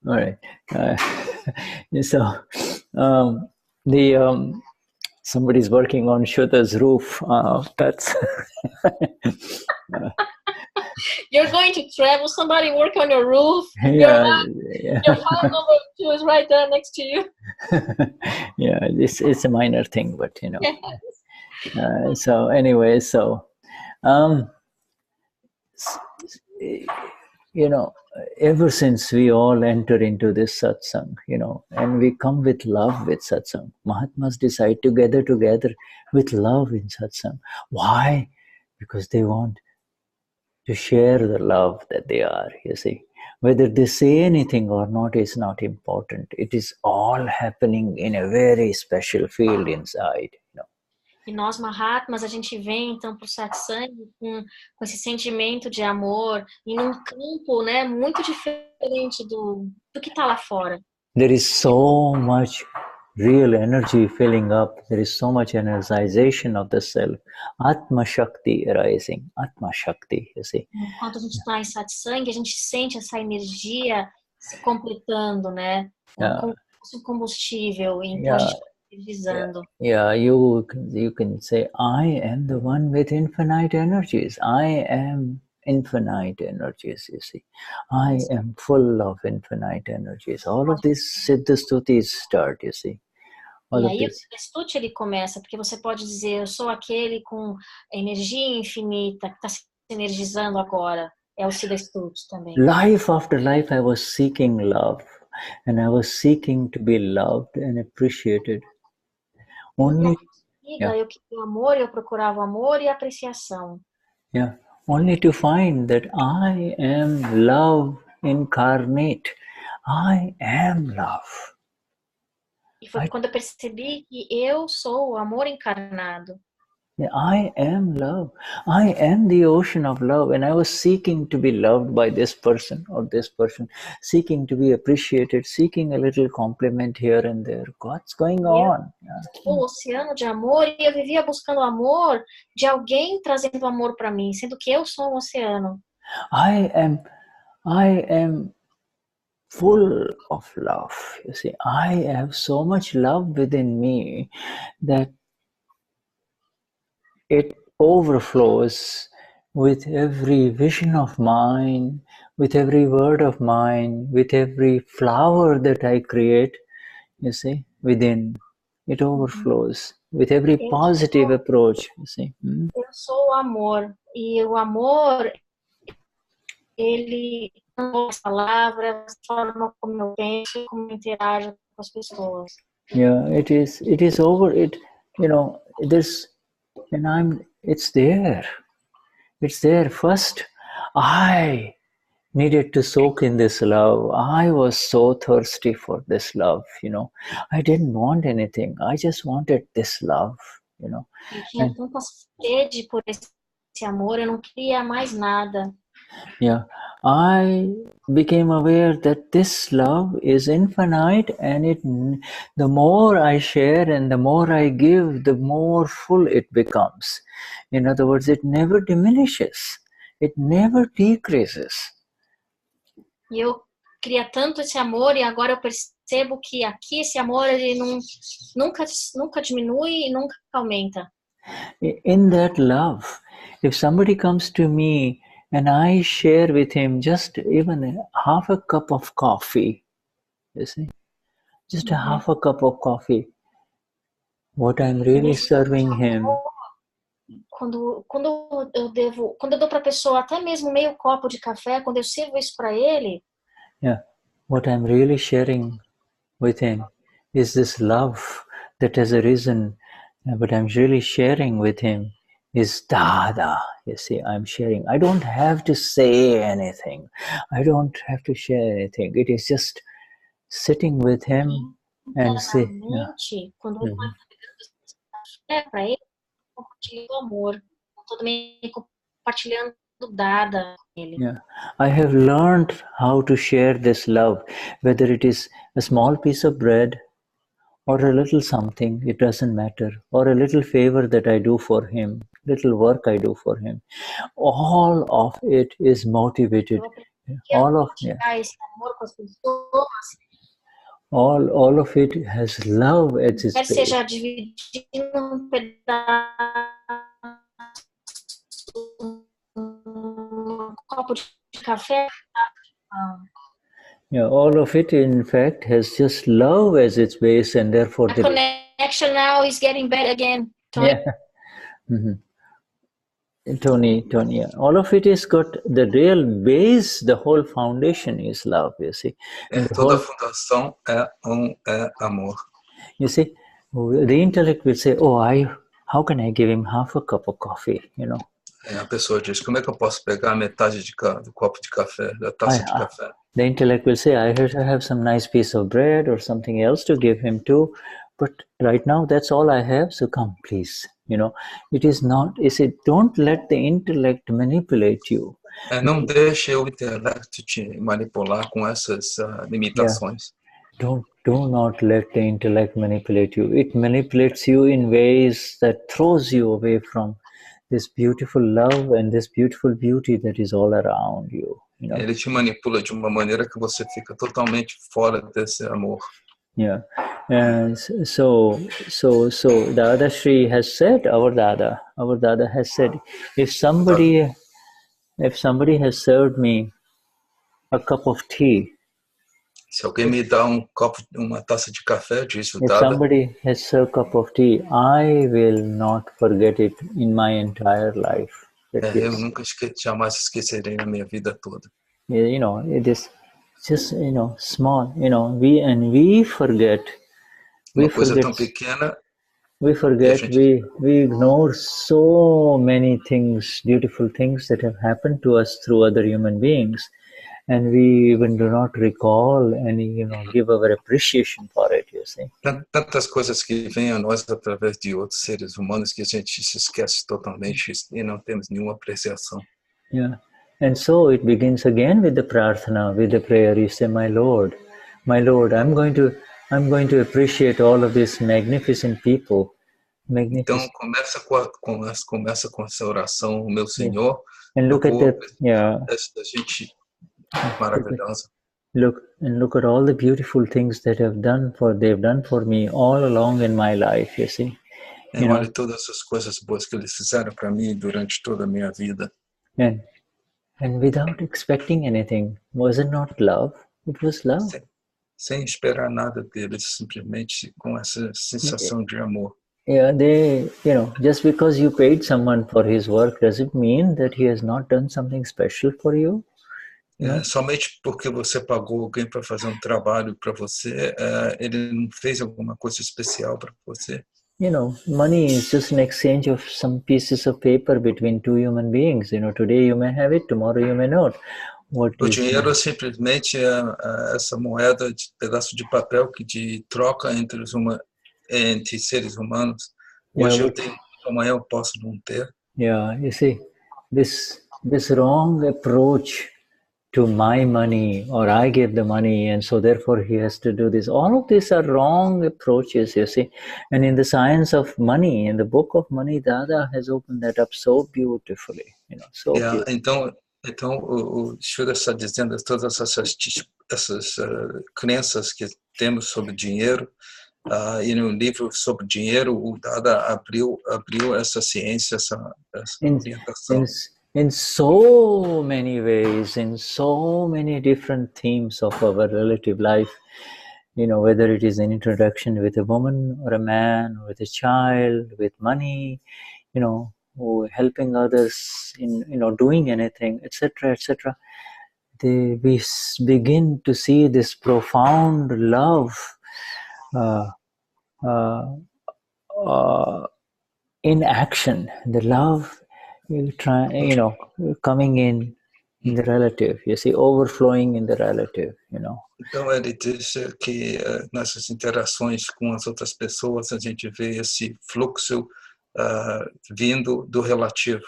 All right. So, somebody's working on Shuddha's roof. That's. You're going to travel. Somebody work on your roof. Yeah. Your file number 2 is right there next to you. Yeah, it's a minor thing, but so anyway, ever since we all enter into this satsang, and we come with love with satsang, Mahatmas decide to gather together with love in satsang. Why? Because they want to share the love that they are, you see. Whether they say anything or not is not important. It is all happening in a very special field inside, E nós, Mahatmas, a gente vem, então, para o satsang com esse sentimento de amor, em um campo, muito diferente do que está lá fora. There is so much real energy filling up. There is so much energization of the self. Atma Shakti arising. Atma Shakti, you see. Enquanto a gente está em satsang, a gente sente essa energia se completando, Como um combustível. Então, a gente está energizando. Yeah, you can say, I am the one with infinite energies. I am infinite energies, you see. I am full of infinite energies. All of these Siddha Stutis start, you see. E aí o Stuti ele começa, porque você pode dizer, eu sou aquele com energia infinita que está se energizando agora. É o Siddha Stuti também. Life after life I was seeking love, and I was seeking to be loved and appreciated. Eu queria amor, eu procurava amor e apreciação. Yeah, only to find that I am love incarnate. I am love. E foi quando eu percebi que eu sou o amor encarnado. I am love. I am the ocean of love, and I was seeking to be loved by this person or this person, seeking to be appreciated, seeking a little compliment here and there. What's going on? O oceano de amor, e eu vivia buscando amor de alguém trazendo amor para mim, sendo que eu sou um oceano. I am full of love. You see, I have so much love within me that it overflows with every vision of mine, with every word of mine, with every flower that I create, you see, within. It overflows with every positive approach, you see. Eu sou o amor, e o amor, ele as palavras, a forma como eu penso, como eu interajo com as pessoas. Yeah, it is over it, there's, and it's there. It's there. First, I needed to soak in this love. I was so thirsty for this love, I didn't want anything. I just wanted this love, Eu tinha tanta sede por esse amor, eu não queria mais nada. Yeah, I became aware that this love is infinite, and the more I share and the more I give, the more full it becomes. In other words, it never diminishes. It never decreases. E eu queria tanto esse amor, e agora eu percebo que aqui esse amor ele nunca diminui e nunca aumenta. In that love, if somebody comes to me and I share with him just even half a cup of coffee, you see, just a half a cup of coffee, what I'm really serving him. Quando eu dou para a pessoa até mesmo meio copo de café, quando eu sirvo isso para ele, Yeah, what I'm really sharing with him is this love that has arisen. But I'm really sharing with him is Dada. You see, I'm sharing. I don't have to say anything. I don't have to share anything. It is just sitting with him and say, yeah. Quando eu para ele, compartilhando amor, estou também compartilhando Dada com ele. Yeah, I have learned how to share this love, whether it is a small piece of bread or a little something, it doesn't matter, or a little favor that I do for him, little work I do for him. All of it is motivated. All of it has love at its base. Seja dividindo pedaço, copo de café. Yeah, all of it, in fact, has just love as its base, and therefore the connection now is getting better again. Tony? Yeah. Tony, all of it has got the real base. The whole foundation is love. You see, toda fundação é amor. You see, the intellect will say, "Oh, how can I give him half a cup of coffee?" A pessoa diz, como é que eu posso pegar metade do copo de café, da taça de café? The intellect will say, I have some nice piece of bread or something else to give him too, but right now that's all I have, so come, please. It is not, don't let the intellect manipulate you. Não deixe o intelecto te manipular com essas limitações. Yeah. Do not let the intellect manipulate you. It manipulates you in ways that throws you away from this beautiful love and this beautiful beauty that is all around you. Ele te manipula de uma maneira que você fica totalmente fora desse amor. Yeah, and so Dadashri has said, our Dada has said, if somebody has served me a cup of tea, se alguém me dá uma taça de café, diz o Dada. If somebody has served a cup of tea, I will not forget it in my entire life. Eu nunca jamais esquecerei na minha vida toda. It is just small. We forget. Uma coisa tão pequena. We forget. We ignore so many things, beautiful things that have happened to us through other human beings. And we even do not recall and give our appreciation for it, you see. Tantas coisas que vêm a nós através de outros seres humanos que a gente se esquece totalmente e não temos nenhuma apreciação. Yeah, and so it begins again with the prarthana, with the prayer. You say, my Lord, I'm going to appreciate all of these magnificent people. Então começa com essa oração, o meu Senhor. And look at that. Essa gente maravilhosa. Look at all the beautiful things that they've done for me all along in my life, you see. Olha todas as coisas boas que eles fizeram para mim durante toda a minha vida. And without expecting anything, was it not love? It was love. Sem esperar nada deles, simplesmente com essa sensação de amor. Yeah, just because you paid someone for his work, does it mean that he has not done something special for you? Somente porque você pagou alguém para fazer um trabalho para você, ele não fez alguma coisa especial para você. Money is just an exchange of some pieces of paper between two human beings. Today you may have it, tomorrow you may not. O dinheiro simplesmente é essa moeda de pedaço de papel que de troca entre seres humanos. Hoje eu tenho, amanhã eu posso não ter. Yeah, you see, this wrong approach to my money, or I give the money and so therefore he has to do this. All of these are wrong approaches, you see. And in the science of money, in the book of money, Dada has opened that up so beautifully, you know, so beautifully. Então o Shuddha está dizendo todas essas crenças que temos sobre dinheiro, e no livro sobre dinheiro o Dada abriu essa ciência, essa orientação. In so many ways, in so many different themes of our relative life, you know, whether it is an introduction with a woman or a man, or with a child, with money, you know, or helping others in, you know, doing anything, etc., etc. We begin to see this profound love in action. The love, coming in the relative, you see, overflowing in the relative, you know. Então ele diz que nessas interações com as outras pessoas a gente vê esse fluxo vindo do relativo.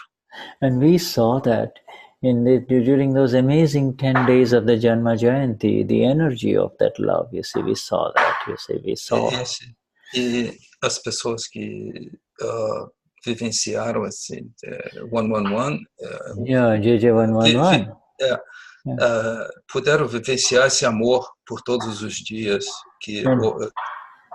And we saw that during those amazing 10 days of the Janma Jayanti, the energy of that love, you see, we saw that, you see, we saw. E as pessoas que vivenciaram esse 111, JJ 111. Puderam vivenciar esse amor por todos os dias que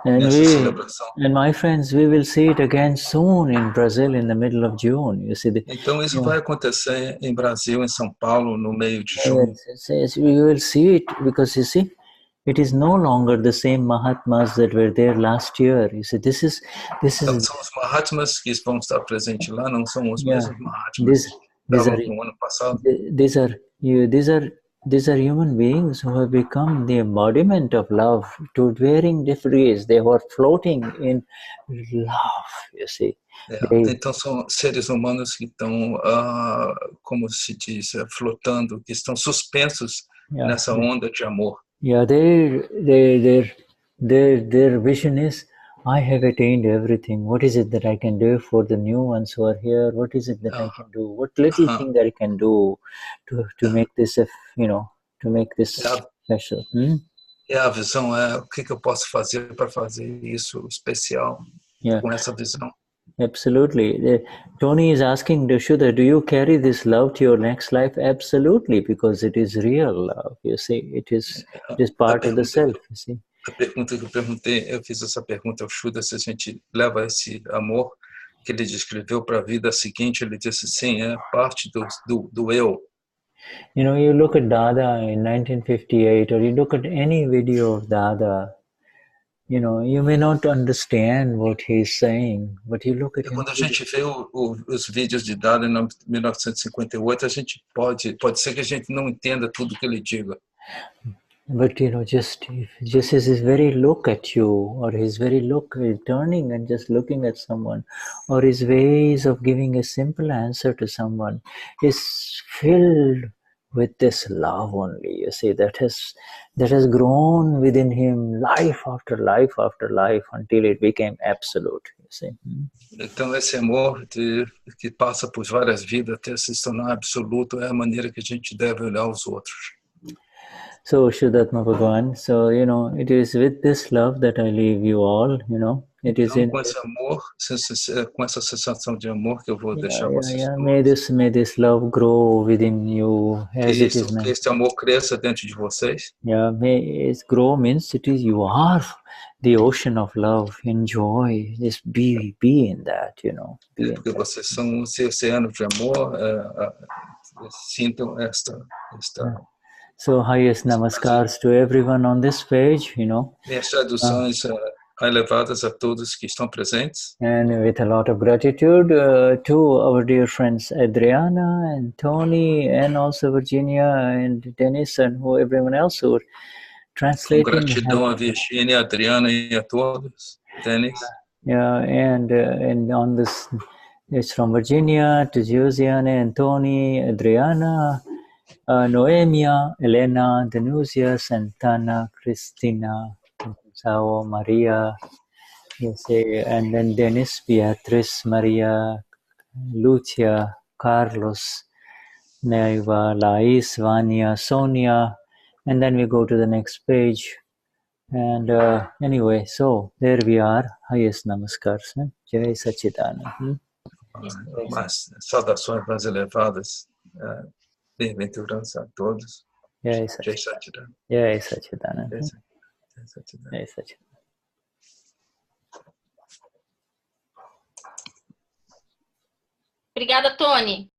nessa celebração. And my friends, we will see it again soon in Brazil in the middle of June. You see, então isso vai acontecer em Brasil, em São Paulo, no meio de junho. Yes, we will see it because you see, it is no longer the same Mahatmas that were there last year. You see, this is. Então, são os Mahatmas que vão estar presentes lá, não são os mesmos Mahatmas que estavam no ano passado. These are human beings who have become the embodiment of love to varying degrees. They were floating in love, you see. Então são seres humanos que estão, como se diz, flotando, que estão suspensos nessa onda de amor. Yeah, their vision is, I have attained everything. What is it that I can do for the new ones who are here? What is it that I can do? What little thing that I can do to make this, to make this special? A visão é o que eu posso fazer para fazer isso especial com essa visão. Absolutely. Tony is asking, Shuddha, do you carry this love to your next life? Absolutely, because it is real love. You see, it is part of the self. You see. A pergunta que eu fiz essa pergunta ao Shuddha, se a gente leva esse amor que ele descreveu para a vida seguinte, ele disse sim, é parte do eu. You know, you look at Dada in 1958, or you look at any video of Dada, you know, you may not understand what he's saying, but you look at him. Quando a gente vê os vídeos de Dada em 1958, a gente pode ser que a gente não entenda tudo que ele diga. But you know, just his very look at you, or his very look, turning and just looking at someone, or his ways of giving a simple answer to someone, is filled with this love only. You see, that has grown within him life after life after life until it became absolute. You see. Então esse amor que passa por várias vidas até se tornar absoluto é a maneira que a gente deve olhar os outros. So, Vishuddhatma Bhagavan, so, you know, it is with this love that I leave you all, you know. It is com esse amor, com essa sensação de amor que eu vou deixar vocês. May this love grow within you as it is. Que este amor cresça dentro de vocês. Yeah, may it grow means you are the ocean of love. Enjoy, just be in that, you know. Porque vocês são esse oceano de amor, sintam esta. So, highest namaskars to everyone on this page, you know. Minhas traduções elevadas a todos que estão presentes. And with a lot of gratitude to our dear friends Adriana and Tony and also Virginia and Dennis and everyone else who are translating. Com gratidão a Virginia, Adriana e a todos. Dennis. Yeah, and on this, it's from Virginia to Josiane and Tony, Adriana, Noemia, Elena, Danusia, Santana, Cristina, Sao, Maria, and then Dennis, Beatrice, Maria, Lucia, Carlos, Neva, Lais, Vania, Sonia, and then we go to the next page. And anyway, so there we are. Highest namaskars. Jai Sachidanand. Mas saudações mais elevadas, bem-aventurança a todos. Jai Jai Sachidanand. Satchidanand. Jai Sachidanand. Jai Satchidanand. Jai Sachidanand. Obrigada, Tony.